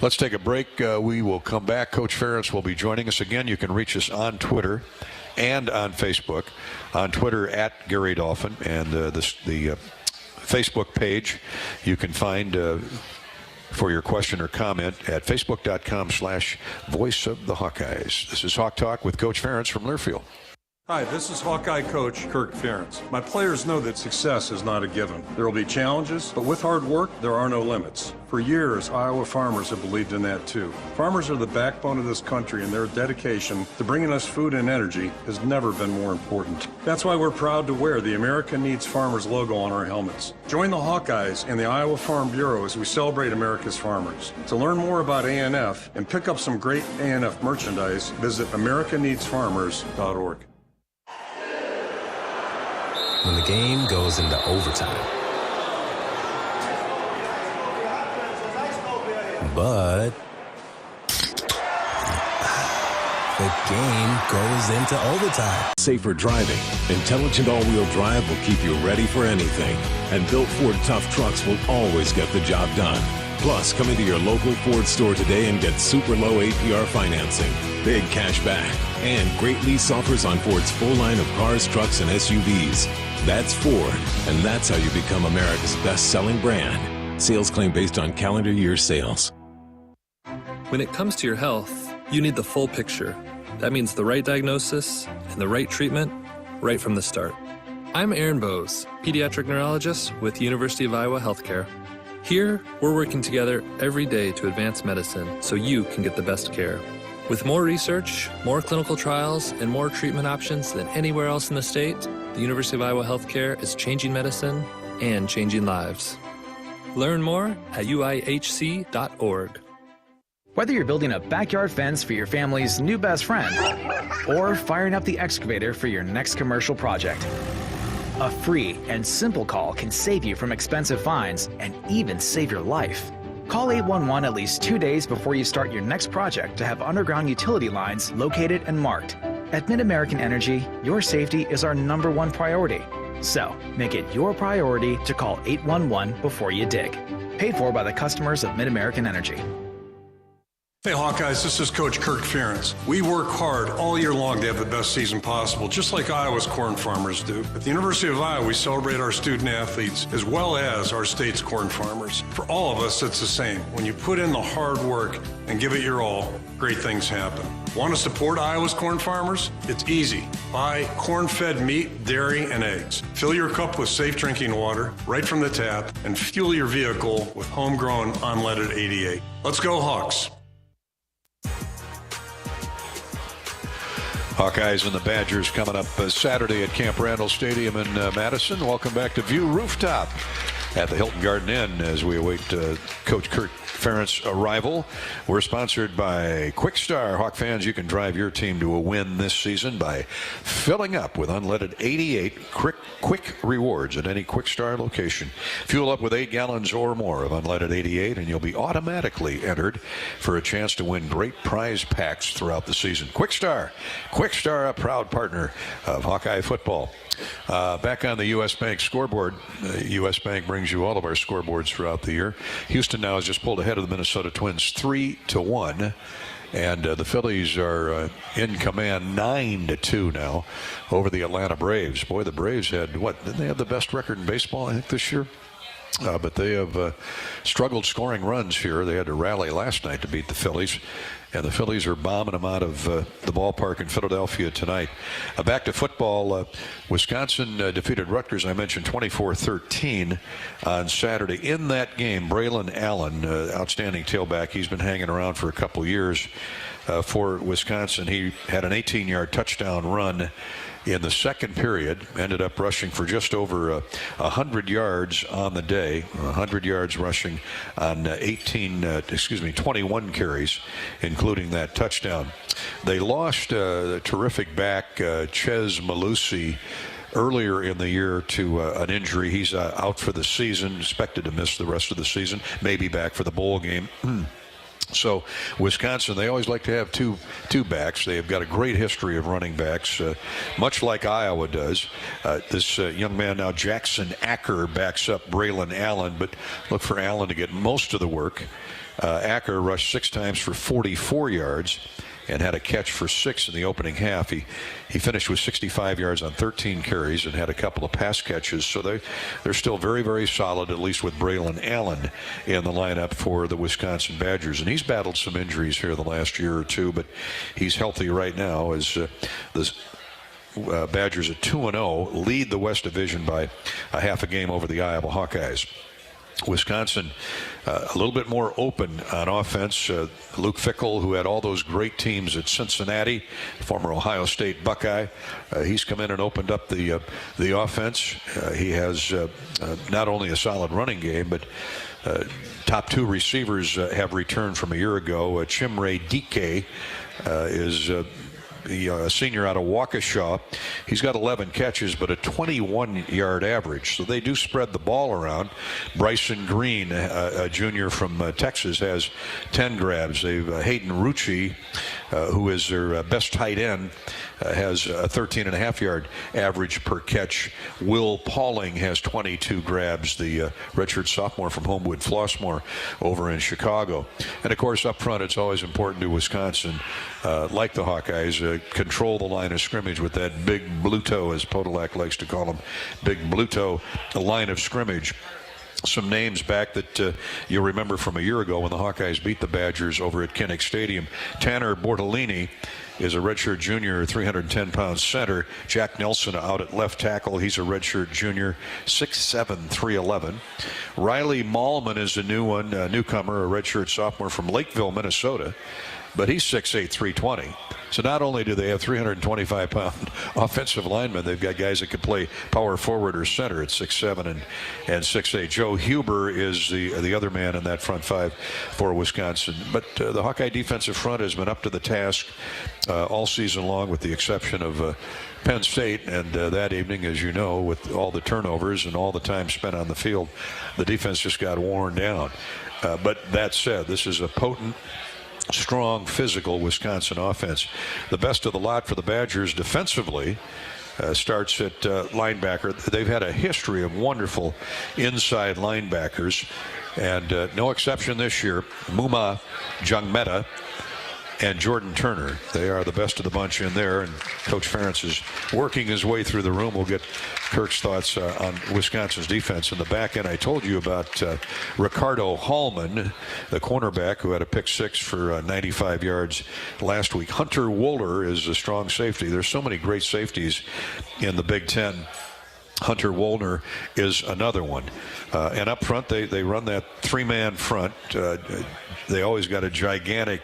Let's take a break. We will come back. Coach Ferentz will be joining us again. You can reach us on Twitter and on Facebook. On Twitter at Gary Dolphin, and the Facebook page you can find for your question or comment at facebook.com/Voice of the Hawkeyes. This is Hawk Talk with Coach Ferentz from Learfield. Hi, this is Hawkeye coach Kirk Ferentz. My players know that success is not a given. There will be challenges, but with hard work, there are no limits. For years, Iowa farmers have believed in that too. Farmers are the backbone of this country, and their dedication to bringing us food and energy has never been more important. That's why we're proud to wear the America Needs Farmers logo on our helmets. Join the Hawkeyes and the Iowa Farm Bureau as we celebrate America's farmers. To learn more about ANF and pick up some great ANF merchandise, visit americaneedsfarmers.org. When the game goes into overtime. But the game goes into overtime. Safer driving. Intelligent all-wheel drive will keep you ready for anything. And built Ford tough trucks will always get the job done. Plus, come into your local Ford store today and get super low APR financing, big cash back, and great lease offers on Ford's full line of cars, trucks, and SUVs. That's Ford, and that's how you become America's best-selling brand. Sales claim based on calendar year sales. When it comes to your health, you need the full picture. That means the right diagnosis and the right treatment right from the start. I'm Aaron Bose, pediatric neurologist with University of Iowa Healthcare. Here, we're working together every day to advance medicine so you can get the best care. With more research, more clinical trials, and more treatment options than anywhere else in the state, the University of Iowa Healthcare is changing medicine and changing lives. Learn more at uihc.org. Whether you're building a backyard fence for your family's new best friend or firing up the excavator for your next commercial project, a free and simple call can save you from expensive fines and even save your life. Call 811 at least 2 days before you start your next project to have underground utility lines located and marked. At Mid-American Energy, your safety is our #1 priority. So, make it your priority to call 811 before you dig. Paid for by the customers of Mid-American Energy. Hey Hawkeyes, this is Coach Kirk Ferentz. We work hard all year long to have the best season possible, just like Iowa's corn farmers do. At the University of Iowa, we celebrate our student athletes as well as our state's corn farmers. For all of us, it's the same. When you put in the hard work and give it your all, great things happen. Want to support Iowa's corn farmers? It's easy. Buy corn-fed meat, dairy, and eggs. Fill your cup with safe drinking water right from the tap and fuel your vehicle with homegrown unleaded 88. Let's go Hawks. Hawkeyes and the Badgers coming up Saturday at Camp Randall Stadium in Madison. Welcome back to View Rooftop at the Hilton Garden Inn as we await Coach Kirk Ferentz' arrival. We're sponsored by Quickstar. Hawk fans, you can drive your team to a win this season by filling up with unleaded 88 quick rewards at any Quickstar location. Fuel up with 8 gallons or more of unleaded 88 and you'll be automatically entered for a chance to win great prize packs throughout the season. Quickstar, a proud partner of Hawkeye football. Back on the U.S. Bank scoreboard, U.S. Bank brings you all of our scoreboards throughout the year. Houston now has just pulled ahead of the Minnesota Twins 3-1. And the Phillies are in command 9-2 now over the Atlanta Braves. Boy, the Braves had, didn't they have the best record in baseball, I think, this year? But they have struggled scoring runs here. They had to rally last night to beat the Phillies. And the Phillies are bombing them out of the ballpark in Philadelphia tonight. Back to football. Wisconsin defeated Rutgers, I mentioned, 24-13 on Saturday. In that game, Braylon Allen, outstanding tailback, he's been hanging around for a couple years for Wisconsin. He had an 18-yard touchdown run in the second period, ended up rushing for just over 100 yards on the day, 100 yards rushing on 21 carries, including that touchdown. They lost a terrific back, Ches Malusi, earlier in the year to an injury. He's out for the season, expected to miss the rest of the season, maybe back for the bowl game. So Wisconsin, they always like to have two backs. They have got a great history of running backs, much like Iowa does. This young man now, Jackson Acker, backs up Braylon Allen, but look for Allen to get most of the work. Acker rushed 6 times for 44 yards and had a catch for 6 in the opening half. He finished with 65 yards on 13 carries and had a couple of pass catches. So they're still very, very solid, at least with Braylon Allen in the lineup for the Wisconsin Badgers. And he's battled some injuries here the last year or two, but he's healthy right now as the Badgers at 2-0 lead the West Division by a half a game over the Iowa Hawkeyes. Wisconsin a little bit more open on offense. Luke Fickell, who had all those great teams at Cincinnati, former Ohio State Buckeye, he's come in and opened up the offense. He has not only a solid running game, but top 2 receivers have returned from a year ago. Chimere Dike is the senior out of Waukesha. He's got 11 catches, but a 21-yard average. So they do spread the ball around. Bryson Green, a junior from Texas, has 10 grabs. They've Hayden Rucci, who is their best tight end, has a 13.5-yard average per catch. Will Pauling has 22 grabs, the redshirt sophomore from Homewood Flossmoor over in Chicago. And, of course, up front, it's always important to Wisconsin, like the Hawkeyes, control the line of scrimmage with that big blue toe, as Podolak likes to call him, big blue toe, the line of scrimmage. Some names back that you'll remember from a year ago when the Hawkeyes beat the Badgers over at Kinnick Stadium. Tanner Bortolini is a redshirt junior, 310-pound center. Jack Nelson out at left tackle. He's a redshirt junior, 6'7", 311. Riley Mallman is a newcomer, a redshirt sophomore from Lakeville, Minnesota. But he's 6'8", 320. So not only do they have 325-pound offensive linemen, they've got guys that can play power forward or center at 6'7" and 6'8". Joe Huber is the other man in that front five for Wisconsin. But the Hawkeye defensive front has been up to the task all season long, with the exception of Penn State. And that evening, as you know, with all the turnovers and all the time spent on the field, the defense just got worn down. But that said, this is a potent, strong, physical Wisconsin offense. The best of the lot for the Badgers defensively starts at linebacker. They've had a history of wonderful inside linebackers, and no exception this year. Muma Jungmeta and Jordan Turner. They are the best of the bunch in there, and Coach Ferentz is working his way through the room. We'll get Kirk's thoughts on Wisconsin's defense in the back end. I told you about Ricardo Hallman, the cornerback who had a pick six for 95 yards last week. Hunter Wohler is a strong safety. There's so many great safeties in the Big Ten. Hunter Wohler is another one. And up front, they run that three-man front. They always got a gigantic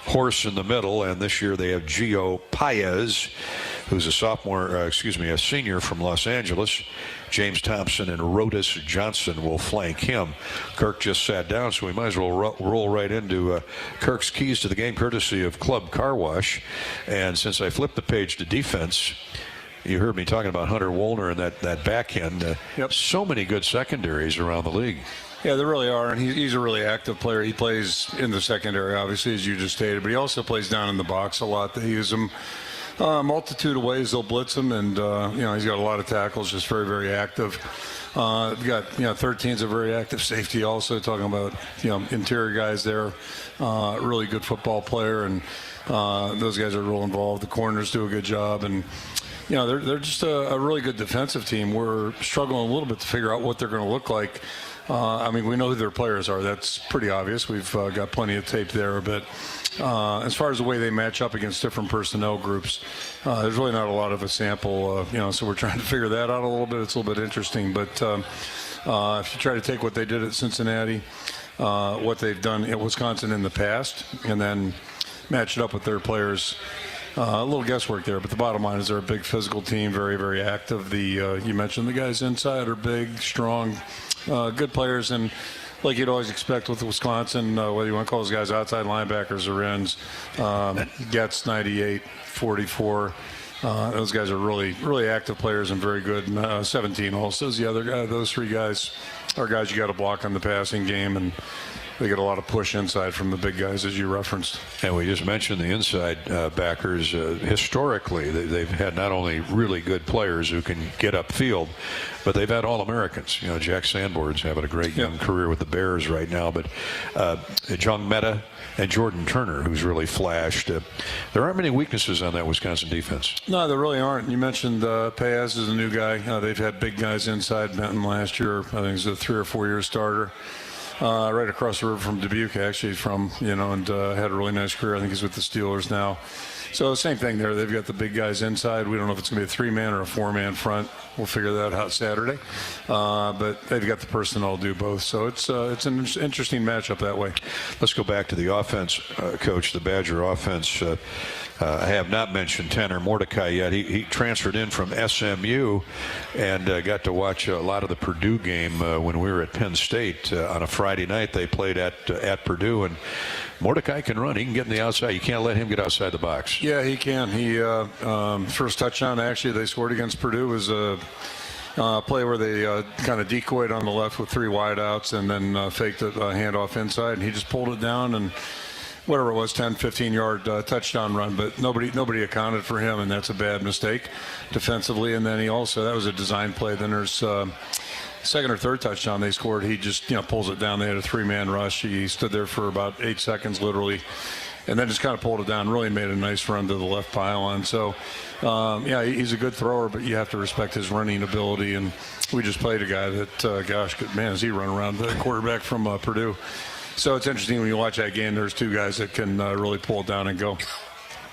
horse in the middle, and this year they have Gio Paez, who's a senior from Los Angeles. James Thompson and Rodis Johnson will flank him. Kirk just sat down, so we might as well roll right into Kirk's keys to the game, courtesy of Club Car Wash. And since I flipped the page to defense, you heard me talking about Hunter Wohler and that back end. So many good secondaries around the league. Yeah, there really are, and he's a really active player. He plays in the secondary, obviously, as you just stated, but he also plays down in the box a lot. They use him a multitude of ways. They'll blitz him, and he's got a lot of tackles, just very, very active. We've got 13's a very active safety also, talking about interior guys there. Really good football player, and those guys are real involved. The corners do a good job, and they're just a really good defensive team. We're struggling a little bit to figure out what they're going to look like. We know who their players are. That's pretty obvious. We've got plenty of tape there. But as far as the way they match up against different personnel groups, there's really not a lot of a sample. So we're trying to figure that out a little bit. It's a little bit interesting. But if you try to take what they did at Cincinnati, what they've done at Wisconsin in the past, and then match it up with their players, a little guesswork there. But the bottom line is they're a big physical team, very, very active. You mentioned the guys inside are big, strong, good players, and like you'd always expect with Wisconsin, whether you want to call those guys outside linebackers or ends, Getz 98, 44. Those guys are really, really active players and very good. 17 also is the other guy. Those three guys are guys you got to block on the passing game, and they get a lot of push inside from the big guys, as you referenced. And we just mentioned the inside backers. Historically, they've had not only really good players who can get upfield, but they've had All-Americans. Jack Sanborn's having a great young career with the Bears right now. But Jungmeta and Jordan Turner, who's really flashed. There aren't many weaknesses on that Wisconsin defense. No, there really aren't. You mentioned Paez is a new guy. They've had big guys inside. Benton last year, I think he's a 3 or 4 year starter. Right across the river from Dubuque, actually, and had a really nice career. I think he's with the Steelers now. So same thing there. They've got the big guys inside. We don't know if it's going to be a 3-man or a 4-man front. We'll figure that out Saturday. But they've got the personnel to do both. So it's an interesting matchup that way. Let's go back to the offense, Coach, the Badger offense. I have not mentioned Tanner Mordecai yet. He transferred in from SMU and got to watch a lot of the Purdue game when we were at Penn State on a Friday night. They played at Purdue, and Mordecai can run. He can get in the outside. You can't let him get outside the box. Yeah, he can. He first touchdown actually they scored against Purdue was a play where they kind of decoyed on the left with 3 wideouts and then faked a handoff inside, and he just pulled it down and whatever it was, 10, 15-yard touchdown run, but nobody accounted for him, and that's a bad mistake defensively. And then that was a design play. Then there's second or third touchdown they scored. He just pulls it down. They had a 3-man rush. He stood there for about 8 seconds literally, and then just kind of pulled it down. Really made a nice run to the left pylon. So, he's a good thrower, but you have to respect his running ability. And we just played a guy that, man, does he run around the quarterback from Purdue. So it's interesting when you watch that game, there's 2 guys that can really pull it down and go.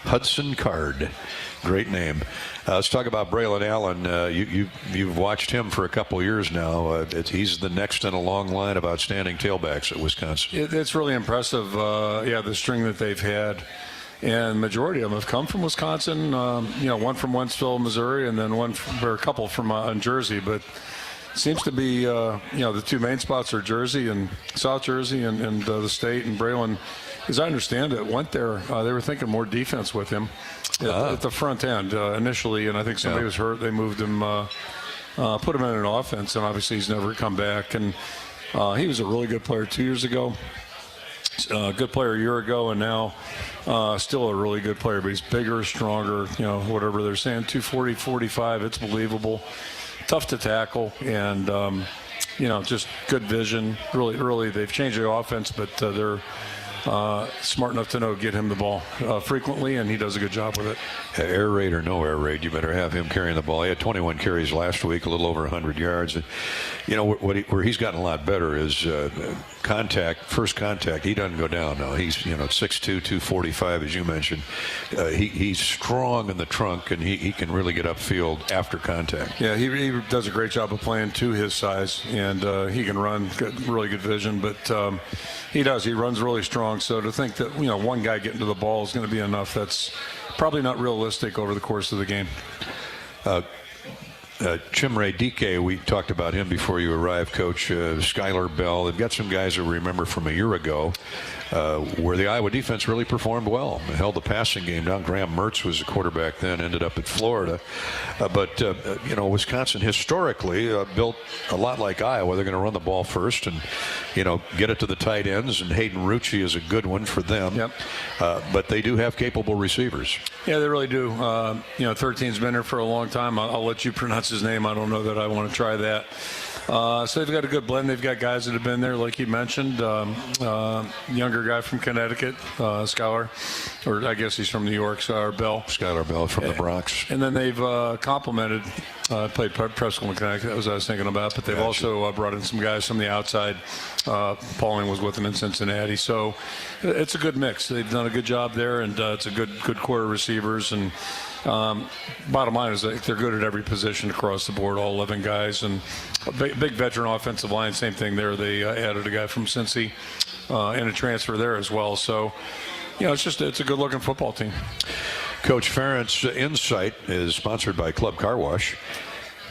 Hudson Card, great name. Let's talk about Braylon Allen. You've watched him for a couple of years now. He's the next in a long line of outstanding tailbacks at Wisconsin. It's really impressive, the string that they've had. And majority of them have come from Wisconsin, one from Wentzville, Missouri, and then a couple from Jersey. But seems to be, the 2 main spots are Jersey and South Jersey and the state. And Braylon, as I understand it, went there. They were thinking more defense with him at the front end initially. And I think somebody was hurt. They moved him, put him in an offense. And obviously he's never come back. And he was a really good player 2 years ago. Good player a year ago, and now still a really good player. But he's bigger, stronger. Whatever they're saying, 240, 45. It's believable. Tough to tackle, and just good vision. Really, they've changed the offense, but they're smart enough to know get him the ball frequently, and he does a good job with it. Air raid or no air raid, you better have him carrying the ball. He had 21 carries last week, a little over 100 yards. Where he's gotten a lot better is first contact. He doesn't go down now. He's 6'2", 245, as you mentioned. He's strong in the trunk, and he can really get upfield after contact. Yeah, he does a great job of playing to his size, and he can run. Got really good vision, but he does. He runs really strong. So to think that one guy getting to the ball is going to be enough, that's probably not realistic over the course of the game. Chimere Dike, we talked about him before you arrived, Coach. Skylar Bell. They've got some guys that remember from a year ago where the Iowa defense really performed well. They held the passing game down. Graham Mertz was the quarterback then, ended up at Florida. But Wisconsin historically built a lot like Iowa. They're going to run the ball first and, get it to the tight ends. And Hayden Rucci is a good one for them. Yep. But they do have capable receivers. Yeah, they really do. 13's been there for a long time. I'll let you pronounce his name. I don't know that I want to try that. So they've got a good blend. They've got guys that have been there, like you mentioned. Younger guy from Connecticut, Skylar, or I guess he's from New York, Skylar Bell from the Bronx. And then they've complemented, played prep school in Connecticut, that was what I was thinking about, but they've also brought in some guys from the outside. Pauling was with them in Cincinnati. So it's a good mix. They've done a good job there, and it's a good core of receivers. And bottom line is they're good at every position across the board, all 11 guys. And a big veteran offensive line, same thing there. They added a guy from Cincy and a transfer there as well. So, it's a good-looking football team. Coach Ferentz Insight is sponsored by Club Car Wash.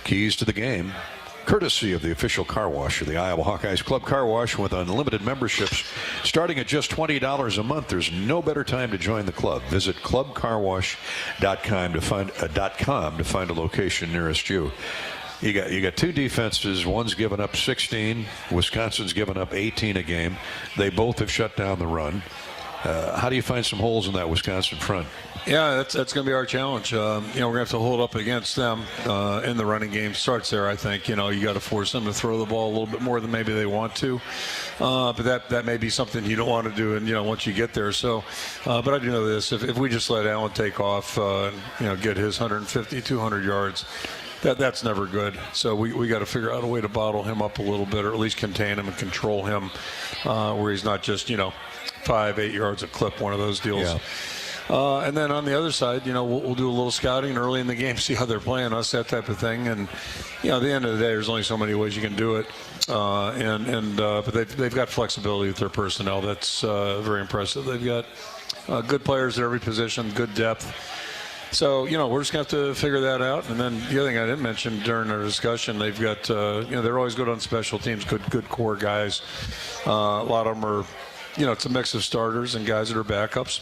Keys to the game, courtesy of the official car wash of the Iowa Hawkeyes. Club Car Wash with unlimited memberships starting at just $20 a month. There's no better time to join the club. Visit clubcarwash.com to find a location nearest you. You got two defenses. One's given up 16. Wisconsin's given up 18 a game. They both have shut down the run. How do you find some holes in that Wisconsin front? Yeah, that's going to be our challenge. We're going to have to hold up against them in the running game. Starts there, I think. You got to force them to throw the ball a little bit more than maybe they want to. But that may be something you don't want to do, and once you get there. So, but I do know this: if we just let Allen take off, get his 150, 200 yards. That's never good. So we got to figure out a way to bottle him up a little bit, or at least contain him and control him, where he's not just 5-8 yards a clip, one of those deals. Yeah. And then on the other side, we'll do a little scouting early in the game, see how they're playing us, that type of thing. And at the end of the day, there's only so many ways you can do it. But they've got flexibility with their personnel. That's very impressive. They've got good players at every position, good depth. So, we're just going to have to figure that out. And then the other thing I didn't mention during our discussion, they've got, they're always good on special teams, good core guys. A lot of them are, it's a mix of starters and guys that are backups.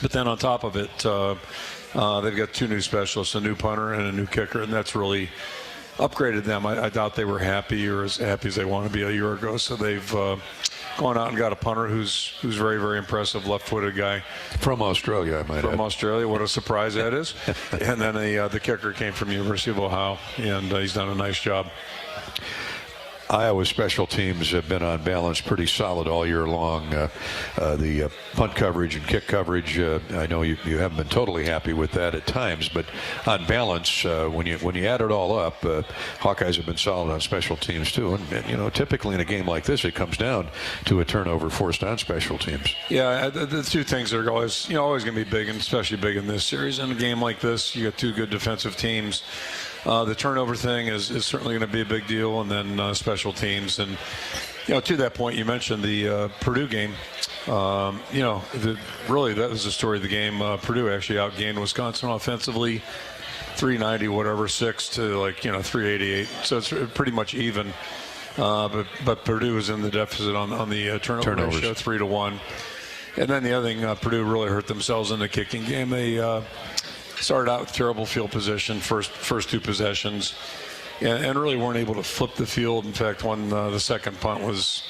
But then on top of it, they've got two new specialists, a new punter and a new kicker, and that's really upgraded them. I doubt they were happy or as happy as they want to be a year ago. So they've gone out and got a punter who's very, very impressive, left-footed guy. From Australia, I might add. From Australia. What a surprise that is. And then the kicker came from University of Ohio, and he's done a nice job. Iowa's special teams have been on balance pretty solid all year long. The punt coverage and kick coverage, I know you haven't been totally happy with that at times, but on balance, when you add it all up, Hawkeyes have been solid on special teams too. And typically in a game like this, it comes down to a turnover forced on special teams. Yeah, the two things are always going to be big, and especially big in this series. In a game like this, you got two good defensive teams. The turnover thing is certainly going to be a big deal, and then special teams. And, to that point, you mentioned the Purdue game. Really, that was the story of the game. Purdue actually outgained Wisconsin offensively, 390, 6 to 388. So it's pretty much even. But Purdue is in the deficit on the turnover ratio, 3-1. And then the other thing, Purdue really hurt themselves in the kicking game. They started out with terrible field position, first two possessions, and really weren't able to flip the field. In fact, the second punt was,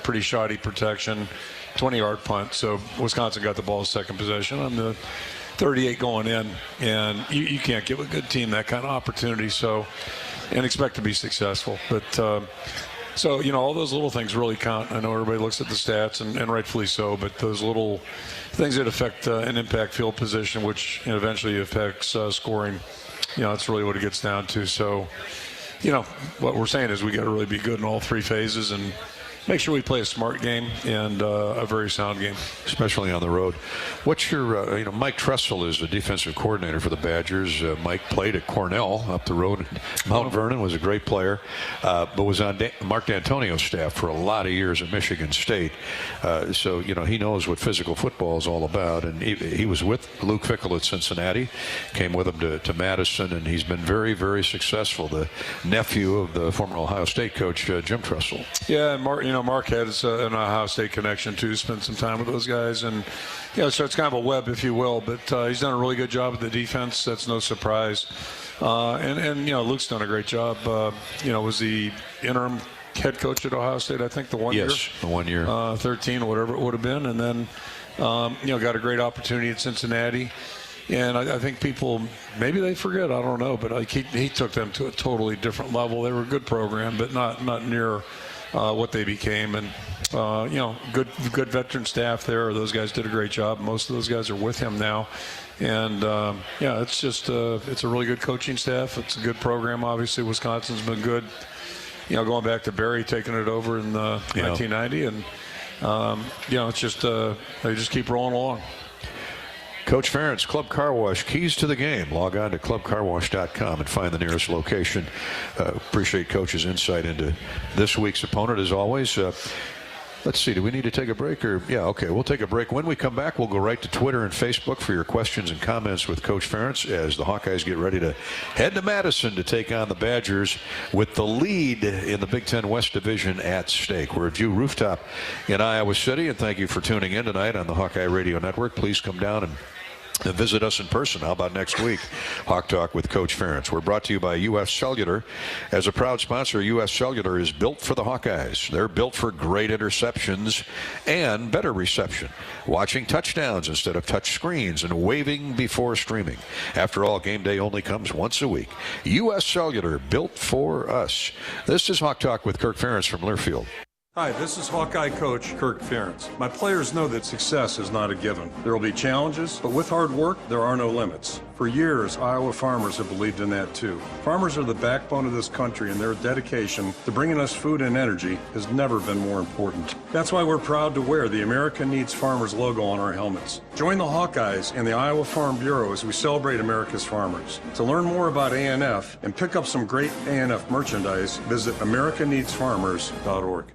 pretty shoddy protection. 20-yard punt. So Wisconsin got the ball second possession on the 38 going in, and you can't give a good team that kind of opportunity. So, and expect to be successful. But so, all those little things really count. I know everybody looks at the stats, and rightfully so, but those little things that affect and impact field position, which eventually affects scoring, that's really what it gets down to. So, what we're saying is we got to really be good in all three phases and make sure we play a smart game and a very sound game, especially on the road. What's your, Mike Tressel is the defensive coordinator for the Badgers. Mike played at Cornell up the road. Mount Vernon, was a great player, but was on Mark D'Antonio's staff for a lot of years at Michigan State. So, he knows what physical football is all about. And he was with Luke Fickell at Cincinnati, came with him to Madison, and he's been very, very successful. The nephew of the former Ohio State coach, Jim Tressel. Yeah, and Mark has an Ohio State connection too. Spent some time with those guys, and so it's kind of a web, if you will. But he's done a really good job with the defense. That's no surprise. And Luke's done a great job. Was the interim head coach at Ohio State, I think, the 1 year. Yes, the 1 year. 13, whatever it would have been, and then got a great opportunity at Cincinnati. And I think people, maybe they forget, I don't know, but he took them to a totally different level. They were a good program, but not near what they became. And good veteran staff there. Those guys did a great job. Most of those guys are with him now. And it's just it's a really good coaching staff. It's a good program. Obviously, Wisconsin's been good. Going back to Barry taking it over in 1990, and it's just they just keep rolling along. Coach Ferentz, Club Car Wash, keys to the game. Log on to clubcarwash.com and find the nearest location. Appreciate Coach's insight into this week's opponent, as always. Let's see, do we need to take a break? Okay, we'll take a break. When we come back, we'll go right to Twitter and Facebook for your questions and comments with Coach Ferentz as the Hawkeyes get ready to head to Madison to take on the Badgers with the lead in the Big Ten West Division at stake. We're at View Rooftop in Iowa City, and thank you for tuning in tonight on the Hawkeye Radio Network. Please come down and visit us in person. How about next week? Hawk Talk with Coach Ferentz. We're brought to you by U.S. Cellular. As a proud sponsor, U.S. Cellular is built for the Hawkeyes. They're built for great interceptions and better reception. Watching touchdowns instead of touch screens and waving before streaming. After all, game day only comes once a week. U.S. Cellular, built for us. This is Hawk Talk with Kirk Ferentz from Learfield. Hi, this is Hawkeye coach Kirk Ferentz. My players know that success is not a given. There will be challenges, but with hard work, there are no limits. For years, Iowa farmers have believed in that too. Farmers are the backbone of this country, and their dedication to bringing us food and energy has never been more important. That's why we're proud to wear the America Needs Farmers logo on our helmets. Join the Hawkeyes and the Iowa Farm Bureau as we celebrate America's farmers. To learn more about ANF and pick up some great ANF merchandise, visit americaneedsfarmers.org.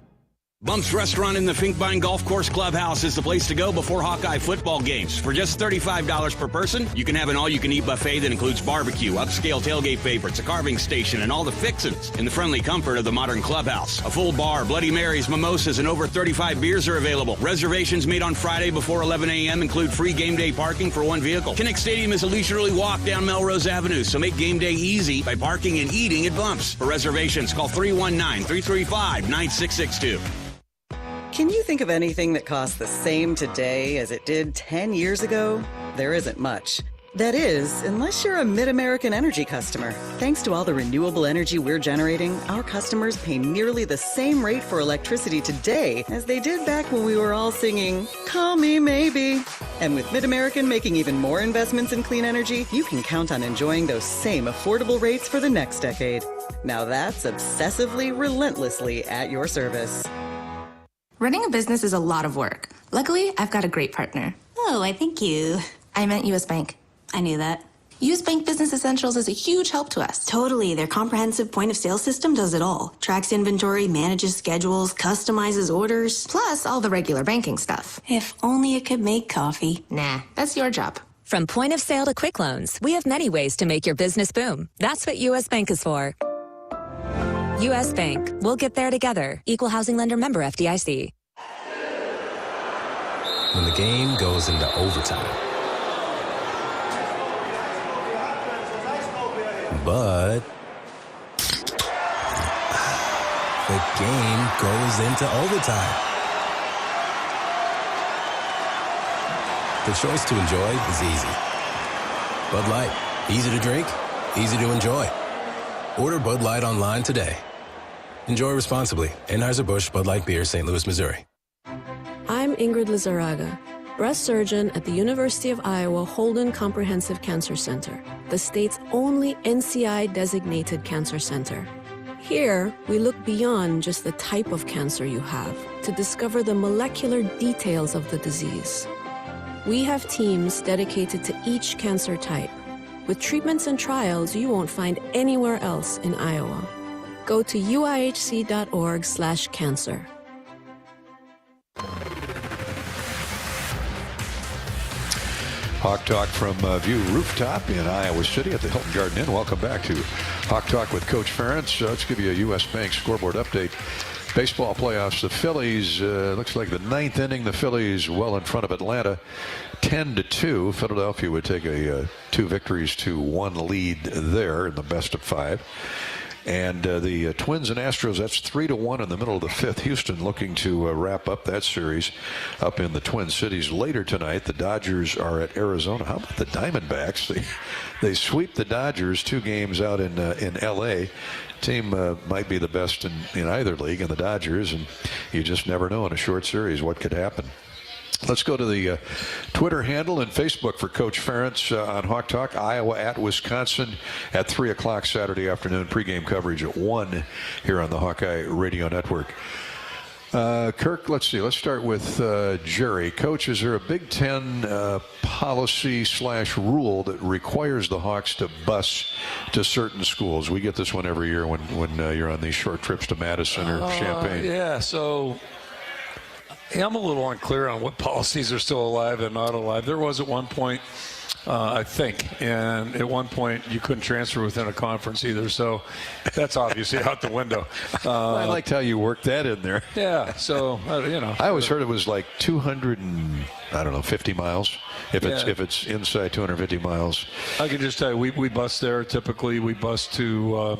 Bump's Restaurant in the Finkbine Golf Course Clubhouse is the place to go before Hawkeye football games. For just $35 per person, you can have an all-you-can-eat buffet that includes barbecue, upscale tailgate favorites, a carving station, and all the fixins in the friendly comfort of the modern clubhouse. A full bar, Bloody Marys, mimosas, and over 35 beers are available. Reservations made on Friday before 11 a.m. include free game day parking for one vehicle. Kinnick Stadium is a leisurely walk down Melrose Avenue, so make game day easy by parking and eating at Bump's. For reservations, call 319-335-9662. Can you think of anything that costs the same today as it did 10 years ago? There isn't much. That is, unless you're a Mid-American Energy customer. Thanks to all the renewable energy we're generating, our customers pay nearly the same rate for electricity today as they did back when we were all singing, "Call Me Maybe." And with Mid-American making even more investments in clean energy, you can count on enjoying those same affordable rates for the next decade. Now that's obsessively, relentlessly at your service. Running a business is a lot of work. Luckily, I've got a great partner. Oh, I thank you. I meant U.S. Bank. I knew that. U.S. Bank Business Essentials is a huge help to us. Totally. Their comprehensive point-of-sale system does it all. Tracks inventory, manages schedules, customizes orders. Plus all the regular banking stuff. If only it could make coffee. Nah, that's your job. From point of sale to quick loans, we have many ways to make your business boom. That's what U.S. Bank is for. U.S. Bank. We'll get there together. Equal housing lender, member FDIC. When the game goes into overtime. But the game goes into overtime. the choice to enjoy is easy. Bud Light. Easy to drink, easy to enjoy. Order Bud Light online today. Enjoy responsibly. Anheuser-Busch Bud Light Beer, St. Louis, Missouri. I'm Ingrid Lizarraga, breast surgeon at the University of Iowa Holden Comprehensive Cancer Center, the state's only NCI-designated cancer center. Here, we look beyond just the type of cancer you have to discover the molecular details of the disease. We have teams dedicated to each cancer type, with treatments and trials you won't find anywhere else in Iowa. Go to uihc.org/cancer. Hawk Talk from View Rooftop in Iowa City at the Hilton Garden Inn. Welcome back to Hawk Talk with Coach Ferentz. Let's give you a U.S. Bank scoreboard update. Baseball playoffs, the Phillies, looks like the ninth inning, the Phillies well in front of Atlanta, 10-2. Philadelphia would take a 2 victories to 1 lead there in the best of 5. And the Twins and Astros, that's 3-1 in the middle of the 5th. Houston looking to wrap up that series up in the Twin Cities. Later tonight, the Dodgers are at Arizona. How about the Diamondbacks? They sweep the Dodgers 2 games out in L.A. Team might be the best in either league, in the Dodgers, and you just never know in a short series what could happen. Let's go to the Twitter handle and Facebook for Coach Ferentz on Hawk Talk. Iowa at Wisconsin at 3 o'clock Saturday afternoon. Pregame coverage at 1 here on the Hawkeye Radio Network. Kirk, let's see. Let's start with Jerry. Coach, is there a Big Ten policy/rule that requires the Hawks to bus to certain schools? We get this one every year when you're on these short trips to Madison or Champaign. Yeah, so I'm a little unclear on what policies are still alive and not alive. There was at one point, I think, and at one point you couldn't transfer within a conference either, so that's obviously out the window. Well, I liked how you worked that in there. Yeah, so, I always heard it was like 250 miles. If it's inside 250 miles. I can just tell you, we bus there. Typically, we bus to,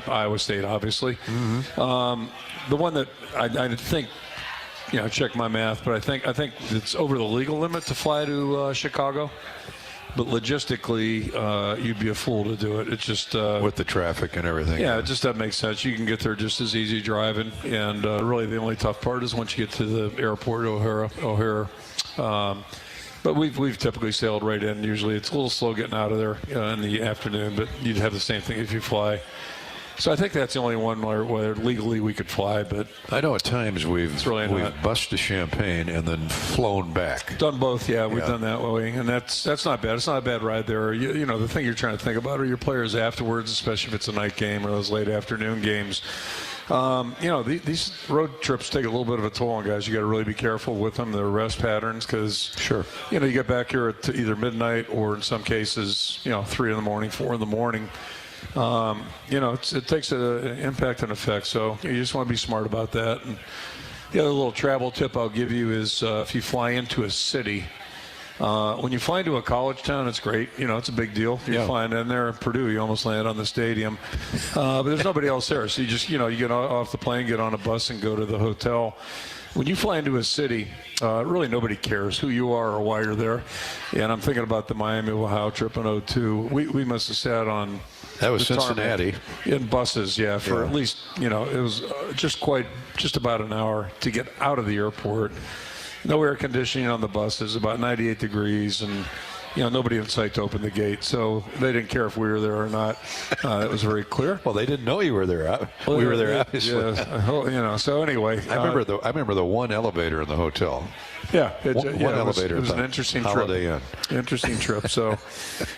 Iowa State, obviously. Mm-hmm. The one that I think, check my math, but I think it's over the legal limit to fly to Chicago. But logistically, you'd be a fool to do it. It's just with the traffic and everything. Yeah, it just doesn't make sense. You can get there just as easy driving, and really the only tough part is once you get to the airport, O'Hare. But we've typically sailed right in. Usually, it's a little slow getting out of there in the afternoon, but you'd have the same thing if you fly. So I think that's the only one where legally we could fly, but I know at times we've bused to Champaign and then flown back. Done both, yeah. We've done that way, and that's not bad. It's not a bad ride there. You know, the thing you're trying to think about are your players afterwards, especially if it's a night game or those late afternoon games. These road trips take a little bit of a toll on guys. You got to really be careful with them, their rest patterns, because you get back here at either midnight or in some cases, 3 in the morning, 4 in the morning. It takes an impact and effect. So you just want to be smart about that. And the other little travel tip I'll give you is if you fly into a city, when you fly into a college town, it's great. It's a big deal. You're flying in there at Purdue, you almost land on the stadium. But there's nobody else there. So you just, you get off the plane, get on a bus, and go to the hotel. When you fly into a city, really nobody cares who you are or why you're there. And I'm thinking about the Miami, Ohio trip in 2002. We must have sat on that was Cincinnati in buses, for at least, it was just about an hour to get out of the airport. No air conditioning on the buses, about 98 degrees, and nobody in sight to open the gate. So they didn't care if we were there or not. It was very clear. Well, they didn't know you were there. We were there, obviously. Yeah. So anyway, I remember the one elevator in the hotel. Yeah, one elevator. It was an interesting trip. Holiday Inn. Interesting trip. So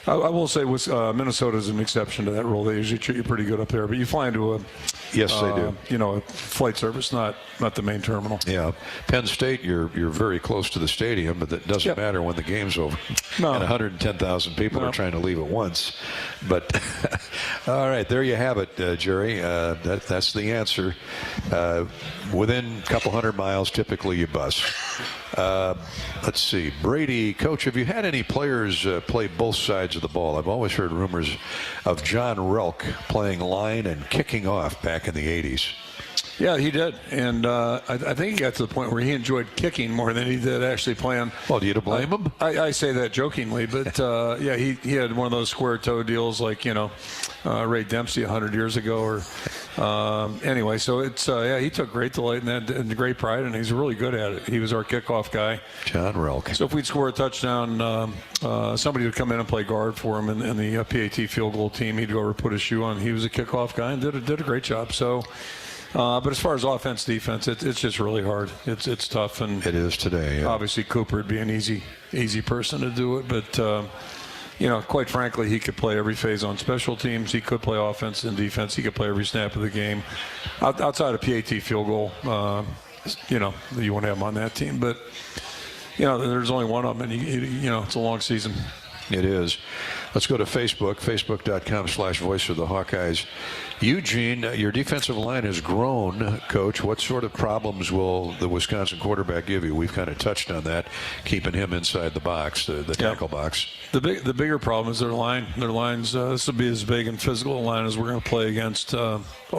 I will say Minnesota is an exception to that rule. They usually treat you pretty good up there. But you fly into they do. A flight service, not the main terminal. Yeah, Penn State, you're very close to the stadium, but that doesn't matter when the game's over. No. And 110,000 people are trying to leave at once. But all right, there you have it, Jerry. That's the answer. Within a couple hundred miles, typically you bus. Let's see. Brady, Coach, have you had any players play both sides of the ball? I've always heard rumors of John Relk playing line and kicking off back in the 80s. Yeah, he did, and I think he got to the point where he enjoyed kicking more than he did actually playing. Well, do you blame him? I say that jokingly, but yeah, he had one of those square toe deals like Ray Dempsey 100 years ago, or anyway. So it's yeah, he took great delight in that and great pride, and he's really good at it. He was our kickoff guy, John Relk. So if we'd score a touchdown, somebody would come in and play guard for him in the PAT field goal team. He'd go over, put his shoe on. He was a kickoff guy and did a great job. So. But as far as offense, defense, it's just really hard. It's tough, and it is today. Yeah. Obviously, Cooper would be an easy person to do it, but quite frankly, he could play every phase on special teams. He could play offense and defense. He could play every snap of the game. Outside of PAT field goal, you won't have him on that team. But there's only one of them, and it's a long season. It is. Let's go to Facebook, facebook.com/voice of the Hawkeyes. Eugene, your defensive line has grown, Coach. What sort of problems will the Wisconsin quarterback give you? We've kind of touched on that, keeping him inside the box, the tackle box. The bigger problem is their line. Their lines, this will be as big and physical a line as we're going to play against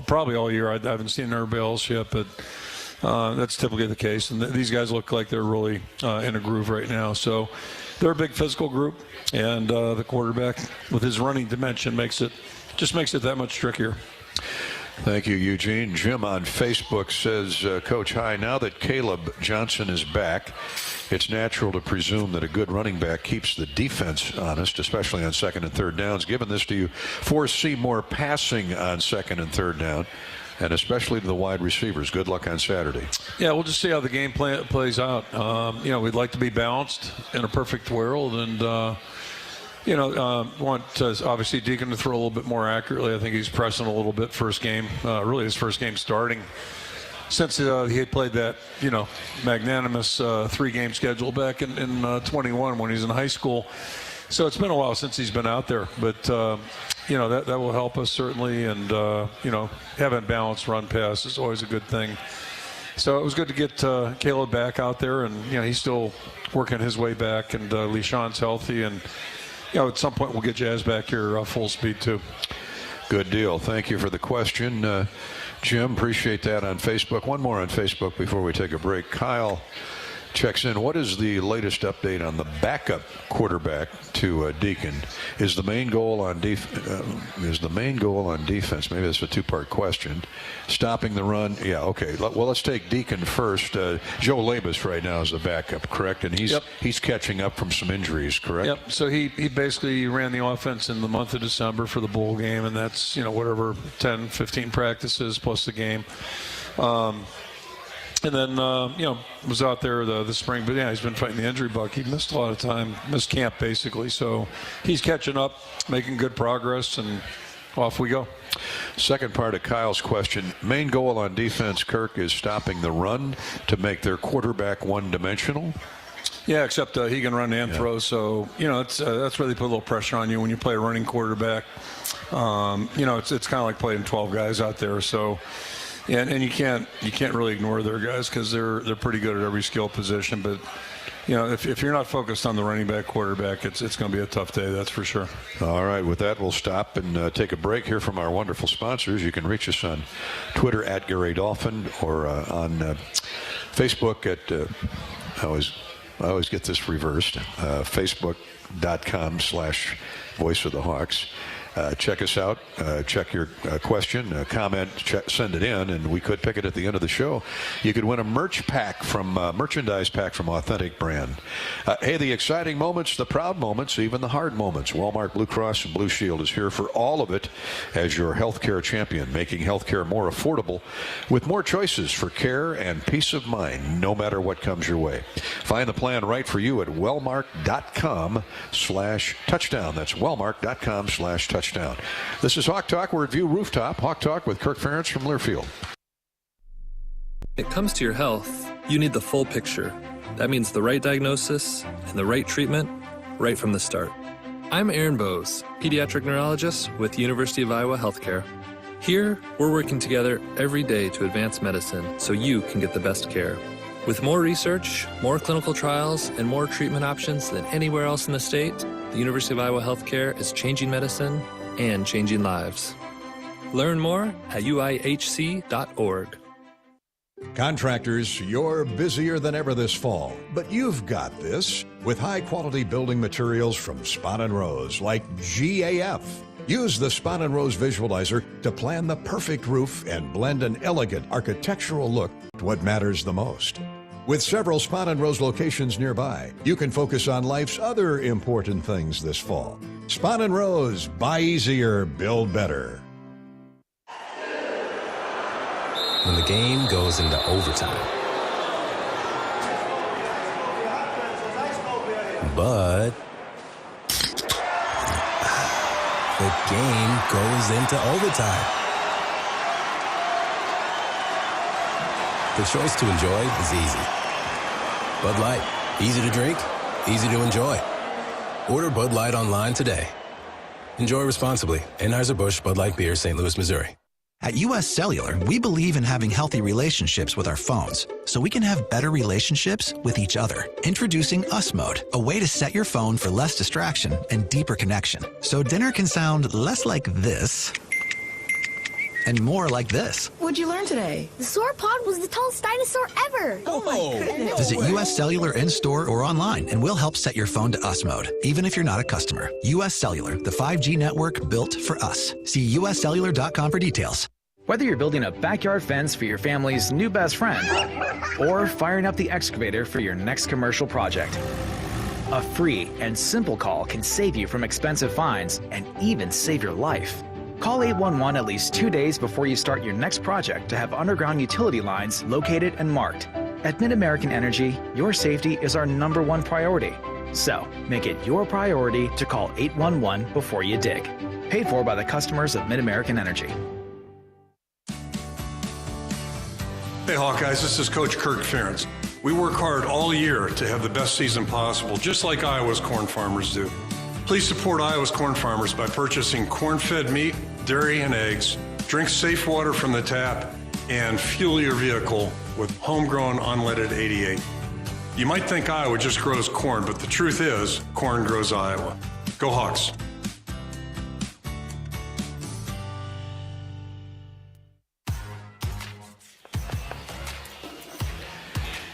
probably all year. I haven't seen everybody else yet, but that's typically the case. And these guys look like they're really in a groove right now. So they're a big physical group, and the quarterback with his running dimension makes it that much trickier. Thank you, Eugene. Jim on Facebook says, Coach, hi. Now that Caleb Johnson is back, it's natural to presume that a good running back keeps the defense honest, especially on second and third downs. Given this, do you foresee more passing on second and third down, and especially to the wide receivers? Good luck on Saturday. Yeah, we'll just see how the game plays out. We'd like to be balanced in a perfect world, and want obviously Deacon to throw a little bit more accurately. I think he's pressing a little bit first game, really his first game starting since he had played that, magnanimous 3-game schedule back in 21 when he was in high school. So it's been a while since he's been out there, but that will help us certainly, and having balanced run pass is always a good thing. So it was good to get Caleb back out there, and he's still working his way back, and LeSean's healthy, and at some point we'll get Jazz back here full speed too. Good deal. Thank you for the question, Jim. Appreciate that on Facebook. One more on Facebook before we take a break. Kyle checks in. What is the latest update on the backup quarterback to Deacon? Is the main goal on defense? Maybe that's a two-part question. Stopping the run. Yeah. Okay. Well, let's take Deacon first. Joe Labus right now is the backup, correct? And he's catching up from some injuries, correct? Yep. So he basically ran the offense in the month of December for the bowl game, and that's whatever 10, 15 practices plus the game. And then, was out there the spring. But, yeah, he's been fighting the injury bug. He missed a lot of time, missed camp, basically. So he's catching up, making good progress, and off we go. Second part of Kyle's question. Main goal on defense, Kirk, is stopping the run to make their quarterback one-dimensional? Yeah, except he can run and throw. So, that's where they put a little pressure on you when you play a running quarterback. It's kind of like playing 12 guys out there. So, and you can't really ignore their guys because they're pretty good at every skill position. But if you're not focused on the running back quarterback, it's going to be a tough day, that's for sure. All right, with that, we'll stop and take a break here from our wonderful sponsors. You can reach us on Twitter at Gary Dolphin or on Facebook at I always get this reversed. Facebook.com/Voice of the Hawks. Check us out. Check your question, comment, send it in, and we could pick it at the end of the show. You could win a merchandise pack from Authentic Brand. Hey, the exciting moments, the proud moments, even the hard moments. Walmart Blue Cross and Blue Shield is here for all of it as your healthcare champion, making healthcare more affordable with more choices for care and peace of mind, no matter what comes your way. Find the plan right for you at wellmark.com/touchdown. That's wellmark.com/touchdown. This is Hawk Talk. We're at View Rooftop. Hawk Talk with Kirk Ferentz from Learfield. When it comes to your health, you need the full picture. That means the right diagnosis and the right treatment right from the start. I'm Aaron Bowes, pediatric neurologist with University of Iowa Healthcare. Here, we're working together every day to advance medicine so you can get the best care. With more research, more clinical trials, and more treatment options than anywhere else in the state, the University of Iowa Healthcare is changing medicine and changing lives. Learn more at uihc.org. Contractors, you're busier than ever this fall, but you've got this with high-quality building materials from Spot & Rose like GAF. Use the Spot & Rose visualizer to plan the perfect roof and blend an elegant architectural look to what matters the most. With several Spot & Rose locations nearby, you can focus on life's other important things this fall. Spot & Rose, buy easier, build better. When the game goes into overtime. But the game goes into overtime. The choice to enjoy is easy. Bud Light, easy to drink, easy to enjoy. Order Bud Light online today. Enjoy responsibly. Anheuser-Busch Bud Light Beer, St. Louis, Missouri. At U.S. Cellular, we believe in having healthy relationships with our phones so we can have better relationships with each other. Introducing Us Mode, a way to set your phone for less distraction and deeper connection. So dinner can sound less like this and more like this. What'd you learn today? The sauropod was the tallest dinosaur ever. Oh my goodness. Visit U.S. Cellular in-store or online and we'll help set your phone to Us Mode, even if you're not a customer. U.S. Cellular, the 5G network built for us. See uscellular.com for details. Whether you're building a backyard fence for your family's new best friend or firing up the excavator for your next commercial project, a free and simple call can save you from expensive fines and even save your life. Call 811 at least 2 days before you start your next project to have underground utility lines located and marked. At Mid-American Energy, your safety is our #1 priority. So, make it your priority to call 811 before you dig. Paid for by the customers of Mid-American Energy. Hey Hawkeyes, this is Coach Kirk Ferentz. We work hard all year to have the best season possible, just like Iowa's corn farmers do. Please support Iowa's corn farmers by purchasing corn-fed meat, dairy, and eggs. Drink safe water from the tap and fuel your vehicle with homegrown unleaded 88. You might think Iowa just grows corn, but the truth is, corn grows Iowa. Go Hawks.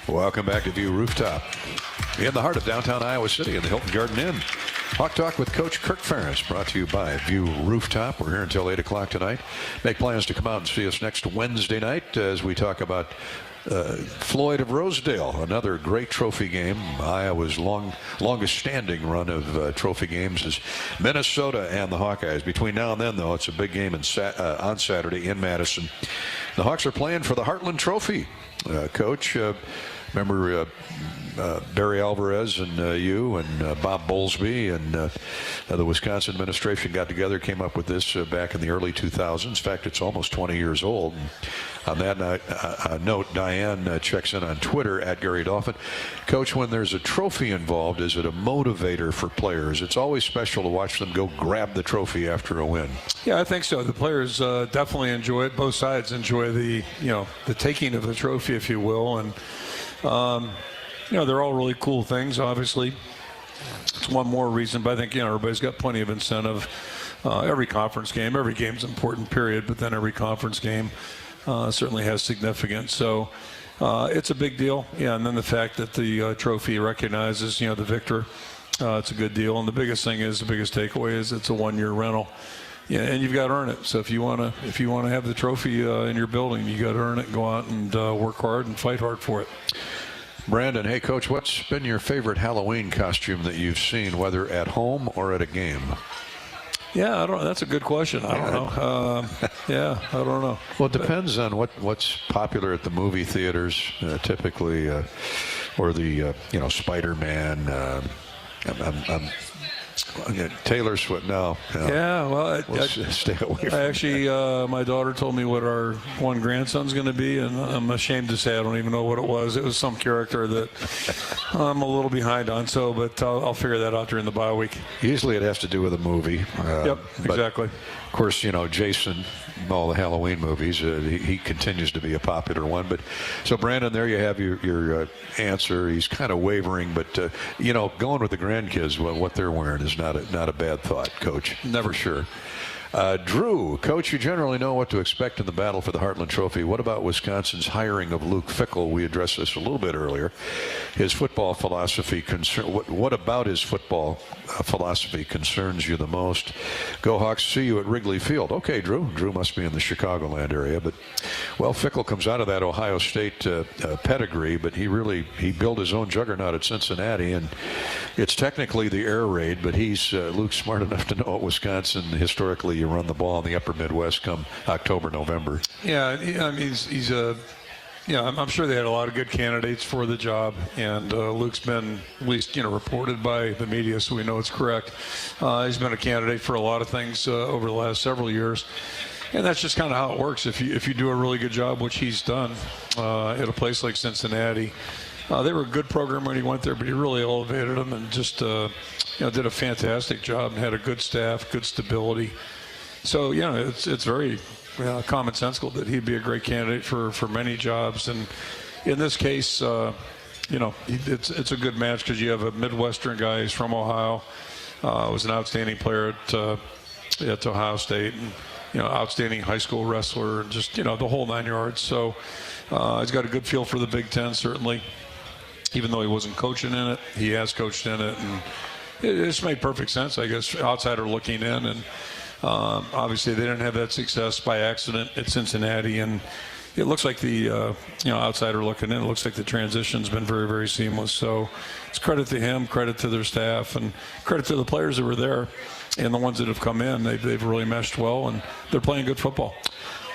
Welcome back to View Rooftop in the heart of downtown Iowa City in the Hilton Garden Inn. Hawk Talk with Coach Kirk Ferentz, brought to you by View Rooftop. We're here until 8 o'clock tonight. Make plans to come out and see us next Wednesday night as we talk about Floyd of Rosedale, another great trophy game. Iowa's longest standing run of trophy games is Minnesota and the Hawkeyes. Between now and then, though, it's a big game on Saturday in Madison. The Hawks are playing for the Heartland Trophy. Coach, remember Barry Alvarez and you and Bob Bowlesby and the Wisconsin administration got together, came up with this back in the early 2000s. In fact, it's almost 20 years old. And on that note, Diane checks in on Twitter at Gary Dolphin. Coach, when there's a trophy involved, is it a motivator for players? It's always special to watch them go grab the trophy after a win. Yeah, I think so. The players definitely enjoy it. Both sides enjoy the taking of the trophy, if you will. And they're all really cool things, obviously. It's one more reason, but I think, everybody's got plenty of incentive. Every conference game, every game's important, period, but then every conference game certainly has significance. So it's a big deal. Yeah, and then the fact that the trophy recognizes, the victor, it's a good deal. And the biggest takeaway is it's a one-year rental. Yeah, and you've got to earn it. So if you want to have the trophy in your building, you got to earn it. Go out and work hard and fight hard for it. Brandon, hey Coach, what's been your favorite Halloween costume that you've seen, whether at home or at a game? Yeah, I don't know. That's a good question. I don't know. I don't know. Well, it depends on what's popular at the movie theaters, typically, or the Spider-Man. Taylor Swift, no. Yeah, well, stay away from actually, my daughter told me what our one grandson's going to be, and I'm ashamed to say I don't even know what it was. It was some character that I'm a little behind on, but I'll figure that out during the bye week. Usually it has to do with a movie. Yep, exactly. Of course, Jason, all the Halloween movies, he continues to be a popular one. But so, Brandon, there you have your answer. He's kind of wavering, but going with the grandkids, what they're wearing is not a bad thought, Coach. Never. For sure. Drew, Coach, you generally know what to expect in the battle for the Heartland Trophy. What about Wisconsin's hiring of Luke Fickell? We addressed this a little bit earlier. His football philosophy what about his football philosophy concerns you the most? Go Hawks, see you at Wrigley Field. Okay, Drew. Drew must be in the Chicagoland area. But, well, Fickell comes out of that Ohio State pedigree, but he built his own juggernaut at Cincinnati, and it's technically the air raid, but Luke's smart enough to know at Wisconsin, historically, you run the ball in the upper Midwest come October, November. Yeah, I mean, I'm sure they had a lot of good candidates for the job, and Luke's been at least reported by the media, so we know it's correct. He's been a candidate for a lot of things over the last several years, and that's just kind of how it works. If you do a really good job, which he's done at a place like Cincinnati. They were a good program when he went there, but he really elevated them and just did a fantastic job and had a good staff, good stability. So, it's very commonsensical that he'd be a great candidate for many jobs. And in this case, it's a good match because you have a Midwestern guy who's from Ohio, was an outstanding player at Ohio State, and outstanding high school wrestler, and just the whole 9 yards. So he's got a good feel for the Big Ten, certainly. Even though he wasn't coaching in it, he has coached in it, and it just made perfect sense, I guess, outsider looking in. And obviously they didn't have that success by accident at Cincinnati, and it looks like the outsider looking in, it looks like the transition's been very, very seamless. So it's credit to him, credit to their staff, and credit to the players that were there and the ones that have come in. They've really meshed well, and they're playing good football.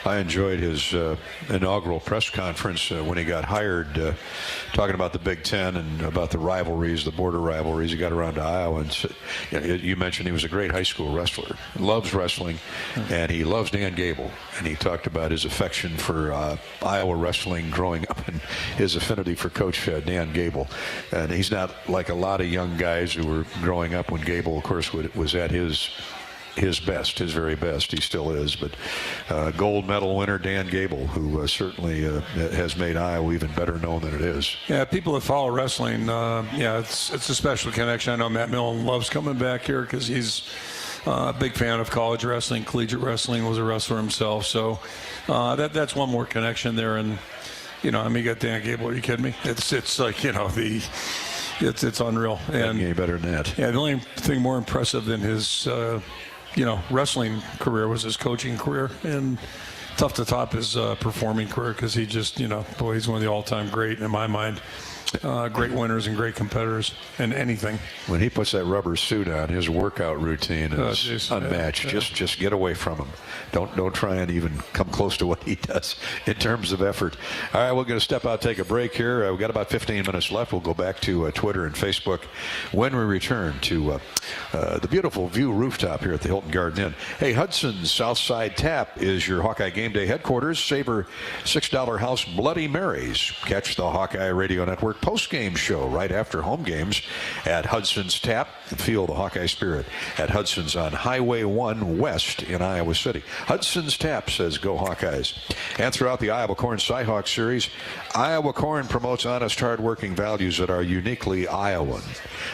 I enjoyed his inaugural press conference when he got hired, talking about the Big Ten and about the rivalries, the border rivalries. He got around to Iowa, and you mentioned he was a great high school wrestler, loves wrestling, and he loves Dan Gable. And he talked about his affection for Iowa wrestling growing up and his affinity for Coach Dan Gable. And he's not like a lot of young guys who were growing up when Gable, of course, was at his best, his very best. He still is. But gold medal winner Dan Gable, who certainly has made Iowa even better known than it is. Yeah, people that follow wrestling, it's a special connection. I know Matt Millen loves coming back here because he's a big fan of college wrestling, collegiate wrestling, was a wrestler himself. So that's one more connection there. And, you got Dan Gable. Are you kidding me? It's like, it's unreal. And any better than that. Yeah, the only thing more impressive than his wrestling career was his coaching career, and tough to top his performing career because he just, he's one of the all-time great, in my mind, great winners and great competitors in anything. When he puts that rubber suit on, his workout routine is unmatched. Yeah. Just get away from him. Don't try and even come close to what he does in terms of effort. All right, we're going to step out, take a break here. We've got about 15 minutes left. We'll go back to Twitter and Facebook when we return to the beautiful view rooftop here at the Hilton Garden Inn. Hey, Hudson's Southside Tap is your Hawkeye Game Day headquarters. Savor $6 house Bloody Marys. Catch the Hawkeye Radio Network post-game show right after home games at Hudson's Tap. Feel the Hawkeye spirit at Hudson's on Highway 1 West in Iowa City. Hudson's Tap says go Hawkeyes. And throughout the Iowa Corn Cyhawk series, Iowa Corn promotes honest, hard-working values that are uniquely Iowan.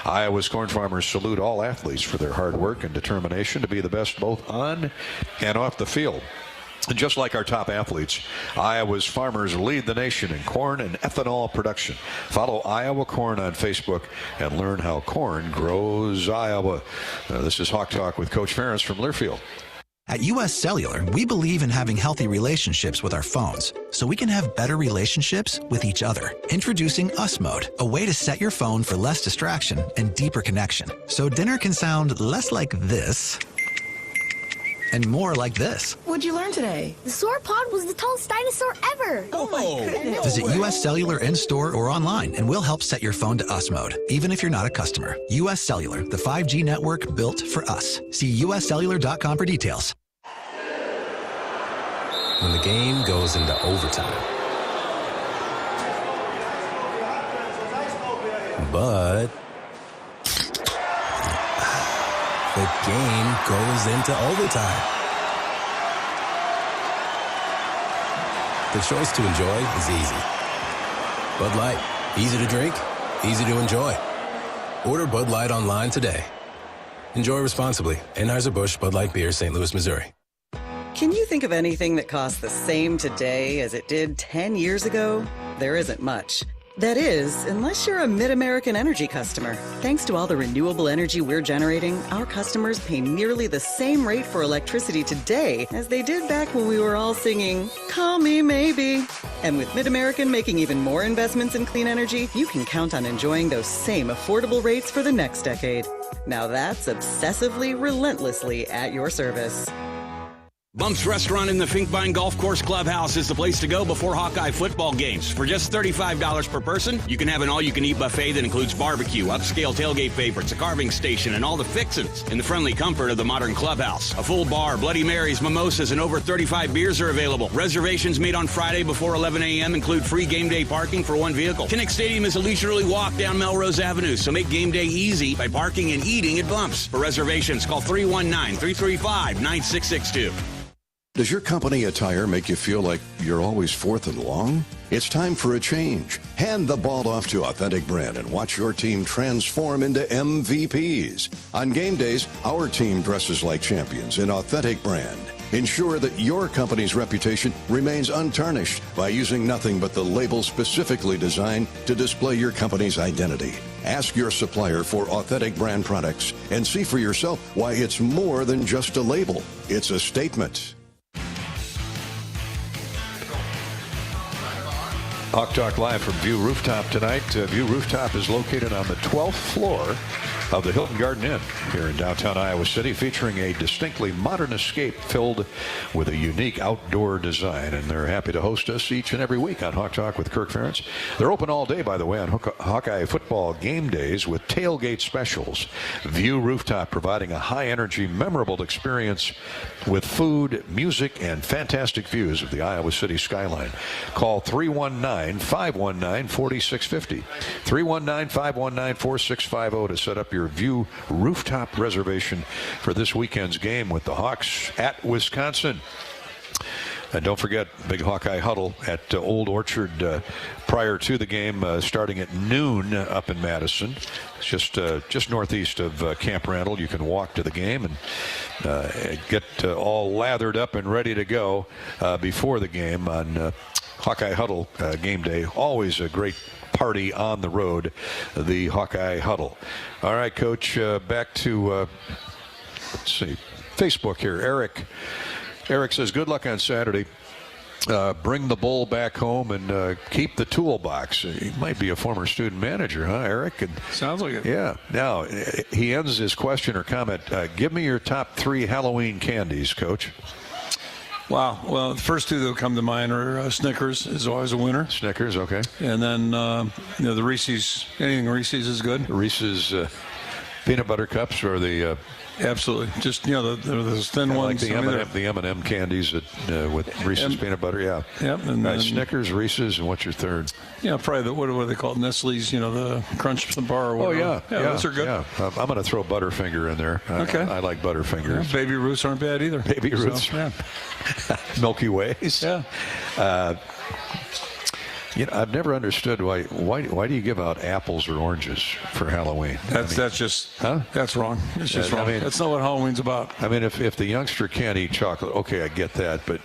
Iowa's corn farmers salute all athletes for their hard work and determination to be the best both on and off the field. And just like our top athletes, Iowa's farmers lead the nation in corn and ethanol production. Follow Iowa Corn on Facebook and learn how corn grows Iowa. This is Hawk Talk with Coach Ferentz from Learfield. At U.S. Cellular, we believe in having healthy relationships with our phones so we can have better relationships with each other. Introducing Us Mode, a way to set your phone for less distraction and deeper connection. So dinner can sound less like this and more like this. What'd you learn today? The sauropod was the tallest dinosaur ever. Oh my goodness. Visit U.S. Cellular in-store or online and we'll help set your phone to Us Mode, even if you're not a customer. U.S. Cellular, the 5G network built for us. See uscellular.com for details. When the game goes into overtime. But the game goes into overtime. The choice to enjoy is easy. Bud Light, easy to drink, easy to enjoy. Order Bud Light online today. Enjoy responsibly. Anheuser-Busch Bud Light Beer, St. Louis, Missouri. Can you think of anything that costs the same today as it did 10 years ago? There isn't much. That is, unless you're a Mid-American Energy customer. Thanks to all the renewable energy we're generating, our customers pay nearly the same rate for electricity today as they did back when we were all singing, "Call Me Maybe." And with Mid-American making even more investments in clean energy, you can count on enjoying those same affordable rates for the next decade. Now that's obsessively, relentlessly at your service. Bump's Restaurant in the Finkbine Golf Course Clubhouse is the place to go before Hawkeye football games. For just $35 per person, you can have an all-you-can-eat buffet that includes barbecue, upscale tailgate favorites, a carving station, and all the fixins in the friendly comfort of the modern clubhouse. A full bar, Bloody Marys, mimosas, and over 35 beers are available. Reservations made on Friday before 11 a.m. include free game day parking for one vehicle. Kinnick Stadium is a leisurely walk down Melrose Avenue, so make game day easy by parking and eating at Bump's. For reservations, call 319-335-9662. Does your company attire make you feel like you're always fourth and long? It's time for a change. Hand the ball off to Authentic Brand and watch your team transform into MVPs. On game days, our team dresses like champions in Authentic Brand. Ensure that your company's reputation remains untarnished by using nothing but the label specifically designed to display your company's identity. Ask your supplier for Authentic Brand products and see for yourself why it's more than just a label. It's a statement. Hawk Talk Live from View Rooftop tonight. View Rooftop is located on the 12th floor of the Hilton Garden Inn here in downtown Iowa City, featuring a distinctly modern escape filled with a unique outdoor design. And they're happy to host us each and every week on Hawk Talk with Kirk Ferentz. They're open all day, by the way, on Hawkeye football game days with tailgate specials. View Rooftop providing a high-energy, memorable experience with food, music, and fantastic views of the Iowa City skyline. Call 319-519-4650. 319-519-4650 to set up your View Rooftop reservation for this weekend's game with the Hawks at Wisconsin. And don't forget, big Hawkeye huddle at Old Orchard prior to the game, starting at noon up in Madison. It's just northeast of Camp Randall. You can walk to the game and get all lathered up and ready to go before the game on Hawkeye Huddle game day. Always a great party on the road, the Hawkeye Huddle. All right, Coach, back to, let's see, Facebook here. Eric says, good luck on Saturday. Bring the bull back home and keep the toolbox. He might be a former student manager, huh, Eric? And, sounds like it. Yeah. Now, he ends his question or comment, give me your top 3 Halloween candies, Coach. Wow. Well, the first 2 that come to mind are Snickers is always a winner. Snickers, okay. And then, the Reese's. Anything Reese's is good. Reese's peanut butter cups or the... Absolutely. Just, those thin ones. Like the M&M candies with Reese's peanut butter, yeah. Yep. And then, Snickers, Reese's, and what's your third? Yeah, probably what do they call it? Nestle's, the Crunch bar or whatever. Oh, yeah. Those are good. Yeah. I'm going to throw Butterfinger in there. Okay. I like Butterfingers. Yeah, Baby Ruths aren't bad either. Baby Ruths. So, yeah. Milky Ways. Yeah. I've never understood why do you give out apples or oranges for Halloween? That's wrong. It's just wrong. That's not what Halloween's about. I mean, if the youngster can't eat chocolate, okay, I get that, but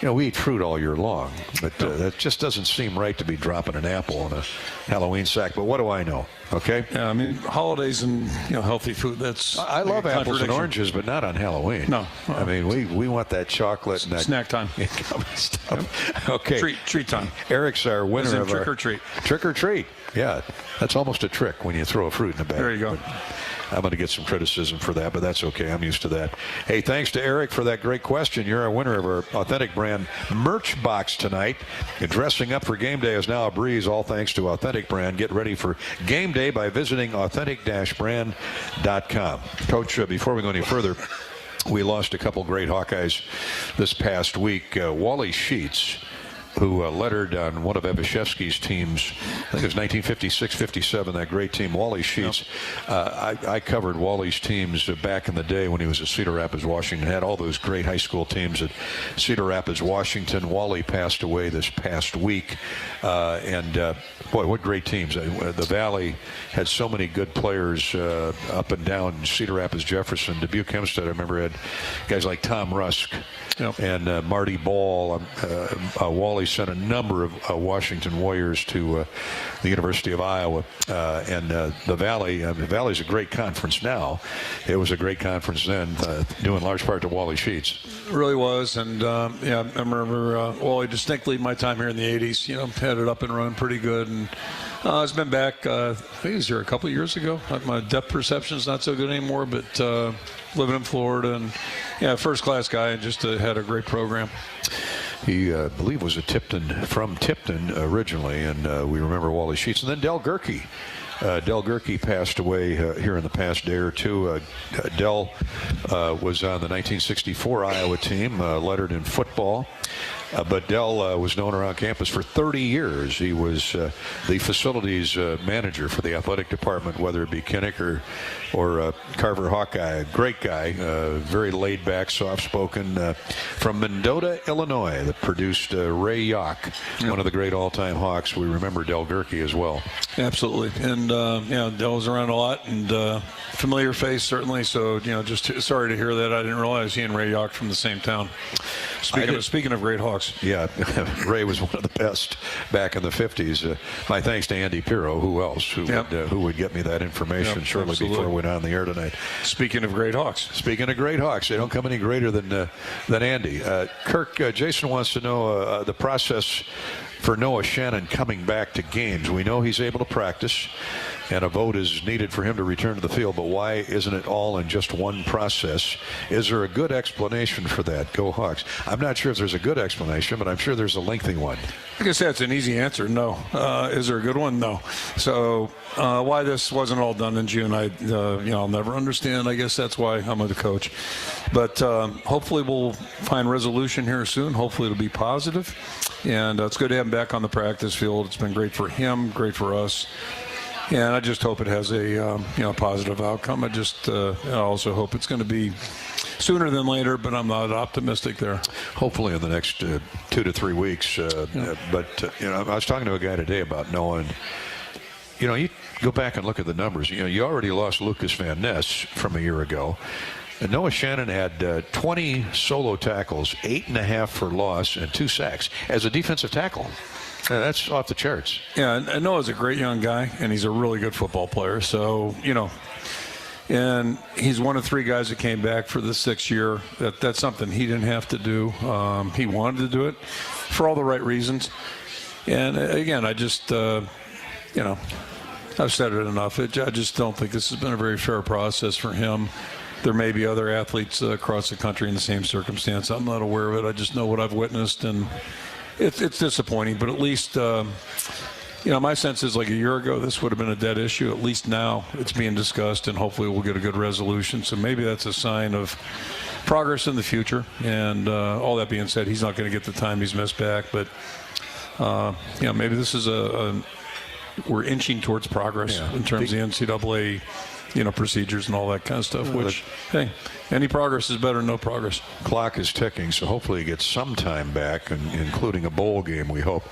we eat fruit all year long, but that just doesn't seem right to be dropping an apple in a Halloween sack. But what do I know? Okay. Yeah, I mean, holidays and healthy food. That's I love apples and oranges, but not on Halloween. No. I mean, we want that chocolate and that snack time. Stuff. Yep. Okay. Treat time. Eric's our winner of trick or treat. Trick or treat. Yeah, that's almost a trick when you throw a fruit in the bag. There you go. I'm going to get some criticism for that, but that's okay. I'm used to that. Hey, thanks to Eric for that great question. You're our winner of our Authentic Brand merch box tonight. And dressing up for game day is now a breeze, all thanks to Authentic Brand. Get ready for game day by visiting authentic-brand.com. Coach, before we go any further, we lost a couple great Hawkeyes this past week. Wally Sheets who lettered on one of Evashevsky's teams. I think it was 1956-57, that great team, Wally Sheets. I covered Wally's teams back in the day when he was at Cedar Rapids, Washington. Had all those great high school teams at Cedar Rapids, Washington. Wally passed away this past week. Boy, what great teams. The Valley had so many good players up and down Cedar Rapids, Jefferson, Dubuque, Hempstead. I remember had guys like Tom Rusk and Marty Ball. Wally sent a number of Washington Warriors to the University of Iowa. The Valley's a great conference now. It was a great conference then, due in large part to Wally Sheets. It really was. And, I remember Wally distinctly my time here in the 80s, had it up and running pretty good. And it's been back, I think it was here a couple of years ago. My depth perception is not so good anymore, but living in Florida and, first-class guy and just had a great program. He, I believe, was from Tipton originally, and we remember Wally Sheets. And then Del Gerke. Del Gerke passed away here in the past day or two. Del was on the 1964 Iowa team, lettered in football. But Del was known around campus for 30 years. He was the facilities manager for the athletic department, whether it be Kinnick or Carver Hawkeye. Great guy, very laid-back, soft-spoken, from Mendota, Illinois, that produced Ray Yawk, one of the great all-time Hawks. We remember Del Gerke as well. Absolutely. And, Del was around a lot, and familiar face, certainly. So, just sorry to hear that. I didn't realize he and Ray Yawk from the same town. Speaking of great Hawks. Yeah, Ray was one of the best back in the 50s. My thanks to Andy Pirro. Who else? Who would get me that information shortly before we went on the air tonight? Speaking of great Hawks. Speaking of great Hawks, they don't come any greater than Andy. Kirk, Jason wants to know the process for Noah Shannon coming back to games. We know he's able to practice, and a vote is needed for him to return to the field, but why isn't it all in just one process? Is there a good explanation for that? Go Hawks. I'm not sure if there's a good explanation, but I'm sure there's a lengthy one. I guess that's an easy answer, no. Is there a good one? No. So why this wasn't all done in June, I'll never understand. I guess that's why I'm the coach. But hopefully we'll find resolution here soon. Hopefully it'll be positive. And it's good to have him back on the practice field. It's been great for him, great for us. And I just hope it has a positive outcome. I also hope it's going to be sooner than later, but I'm not optimistic there. Hopefully in the next 2 to 3 weeks. But I was talking to a guy today about Noah, and you go back and look at the numbers. You already lost Lucas Van Ness from a year ago. And Noah Shannon had 20 solo tackles, 8.5 for loss, and 2 sacks as a defensive tackle. That's off the charts. Yeah, and Noah's a great young guy, and he's a really good football player. So, and he's one of 3 guys that came back for the 6th year. That's something he didn't have to do. He wanted to do it for all the right reasons. And again, I just, I've said it enough. I just don't think this has been a very fair process for him. There may be other athletes across the country in the same circumstance. I'm not aware of it. I just know what I've witnessed, and it's disappointing. But at least, my sense is like a year ago, this would have been a dead issue. At least now it's being discussed, and hopefully we'll get a good resolution. So maybe that's a sign of progress in the future. And all that being said, he's not going to get the time he's missed back. But, maybe this is we're inching towards progress in terms of the NCAA procedures and all that kind of stuff, which, hey, any progress is better than no progress. Clock is ticking, so hopefully he gets some time back, including a bowl game, we hope.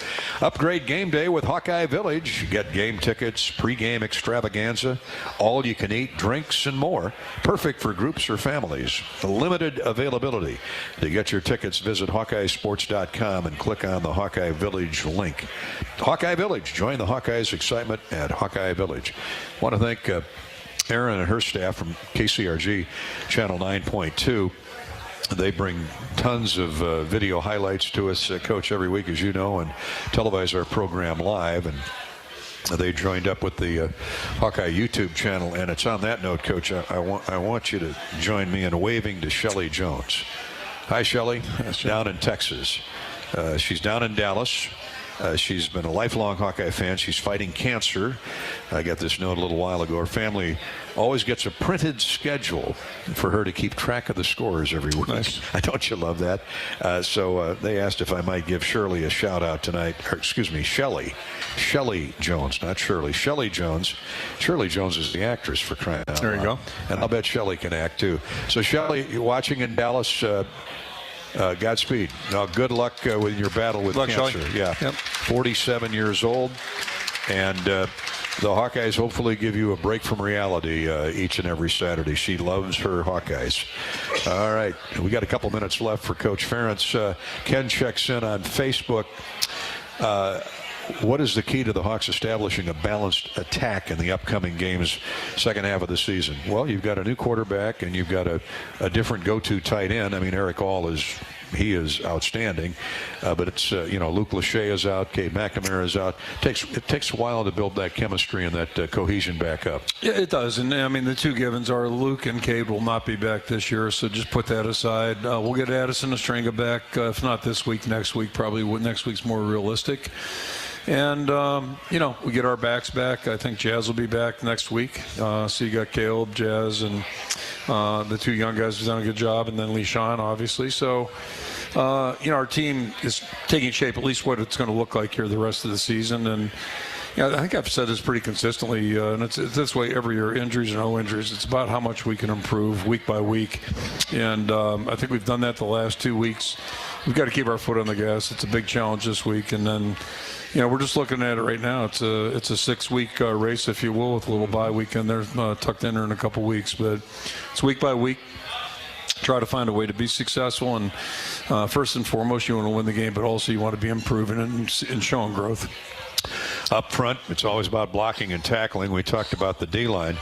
Upgrade game day with Hawkeye Village. Get game tickets, pregame extravaganza, all you can eat, drinks, and more. Perfect for groups or families. Limited availability. To get your tickets, visit HawkeyeSports.com and click on the Hawkeye Village link. Hawkeye Village. Join the Hawkeyes' excitement at Hawkeye Village. I want to thank Erin and her staff from KCRG Channel 9.2. They bring tons of video highlights to us, Coach, every week, as you know, and televise our program live. And they joined up with the Hawkeye YouTube channel. And it's on that note, Coach, I want you to join me in waving to Shelley Jones. Hi, Shelley. Down in Texas. She's down in Dallas. She's been a lifelong Hawkeye fan. She's fighting cancer. I got this note a little while ago. Her family always gets a printed schedule for her to keep track of the scores every week. Nice. Don't you love that? So they asked if I might give Shirley a shout out tonight. Shelley Jones, not Shirley. Shelley Jones. Shirley Jones is the actress, for crying out loud. There you go. And I'll bet Shelley can act too. So Shelley, you're watching in Dallas. Godspeed. Now, good luck with your battle with cancer. Shelley. Yeah. Yep. 47 years old. And the Hawkeyes hopefully give you a break from reality each and every Saturday. She loves her Hawkeyes. All right. We got a couple minutes left for Coach Ferentz. Ken checks in on Facebook. What is the key to the Hawks establishing a balanced attack in the upcoming games, second half of the season? Well, you've got a new quarterback and you've got a different go-to tight end. I mean, Eric All is outstanding, but it's Luke Lachey is out, Cade McNamara is out. It takes a while to build that chemistry and that cohesion back up. Yeah, it does. And I mean, the two givens are Luke and Cade will not be back this year, so just put that aside. We'll get Addison Estringa back, if not this week, next week. Probably next week's more realistic. And, we get our backs back. I think Jazz will be back next week. So you got Caleb, Jazz, and the two young guys who've done a good job, and then LeSean, obviously. So, our team is taking shape, at least what it's going to look like here the rest of the season. And, I think I've said this pretty consistently, and it's this way every year, injuries or no injuries. It's about how much we can improve week by week. And I think we've done that the last 2 weeks. We've got to keep our foot on the gas. It's a big challenge this week. And then, we're just looking at it right now. It's a 6-week race, if you will, with a little bye weekend there tucked in there in a couple weeks. But it's week by week. Try to find a way to be successful. And first and foremost, you want to win the game, but also you want to be improving and showing growth. Up front, it's always about blocking and tackling. We talked about the D-line.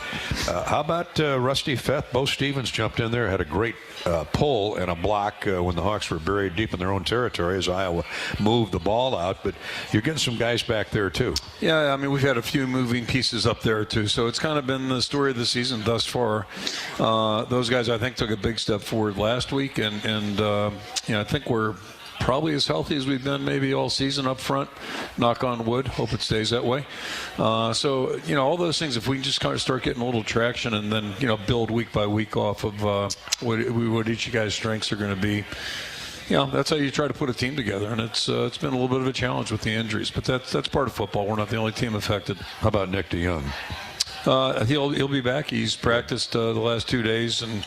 How about Rusty Feth? Bo Stevens jumped in there, had a great pull and a block when the Hawks were buried deep in their own territory as Iowa moved the ball out. But you're getting some guys back there, too. Yeah, I mean, we've had a few moving pieces up there, too. So it's kind of been the story of the season thus far. Those guys, I think, took a big step forward last week. And I think we're probably as healthy as we've been maybe all season up front. Knock on wood. Hope it stays that way. So, all those things, if we can just kind of start getting a little traction and then, build week by week off of what each of you guys' strengths are going to be, that's how you try to put a team together. And it's been a little bit of a challenge with the injuries. But that's part of football. We're not the only team affected. How about Nick DeYoung? He'll be back. He's practiced the last 2 days, and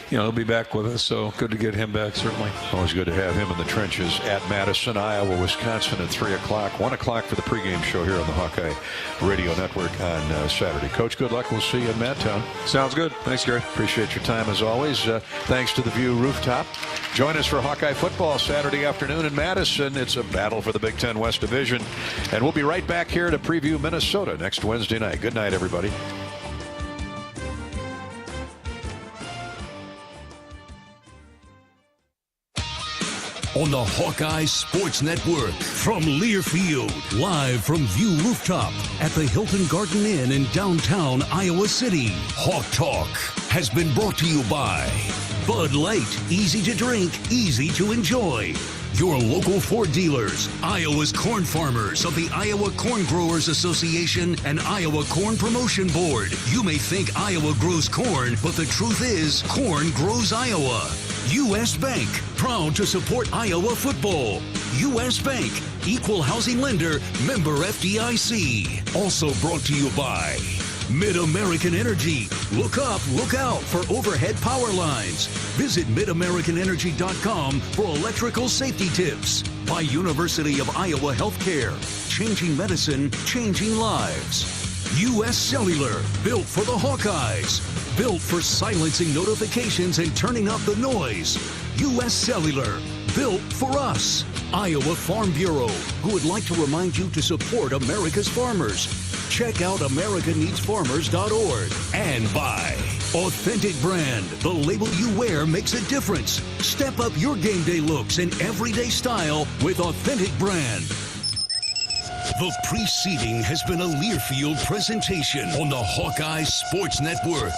he'll be back with us. So good to get him back, certainly. Always good to have him in the trenches at Madison, Iowa, Wisconsin at 3 o'clock. 1 o'clock for the pregame show here on the Hawkeye Radio Network on Saturday. Coach, good luck. We'll see you in Madtown. Sounds good. Thanks, Gary. Appreciate your time as always. Thanks to the View Rooftop. Join us for Hawkeye football Saturday afternoon in Madison. It's a battle for the Big Ten West Division. And we'll be right back here to preview Minnesota next Wednesday night. Good night, everybody. On the Hawkeye Sports Network from Learfield, live from View Rooftop at the Hilton Garden Inn in downtown Iowa City. Hawk Talk has been brought to you by Bud Light, easy to drink, easy to enjoy. Your local Ford dealers, Iowa's corn farmers of the Iowa Corn Growers Association and Iowa Corn Promotion Board. You may think Iowa grows corn, but the truth is corn grows Iowa. U.S. Bank, proud to support Iowa football. U.S. Bank, equal housing lender, member FDIC. Also brought to you by Mid-American Energy. Look up, look out for overhead power lines. Visit midamericanenergy.com for electrical safety tips. By University of Iowa Healthcare, changing medicine, changing lives. U.S. Cellular, built for the Hawkeyes. Built for silencing notifications and turning up the noise. U.S. Cellular, built for us. Iowa Farm Bureau, who would like to remind you to support America's farmers. Check out AmericaNeedsFarmers.org. And by Authentic Brand, the label you wear makes a difference. Step up your game day looks and everyday style with Authentic Brand. The preceding has been a Learfield presentation on the Hawkeye Sports Network.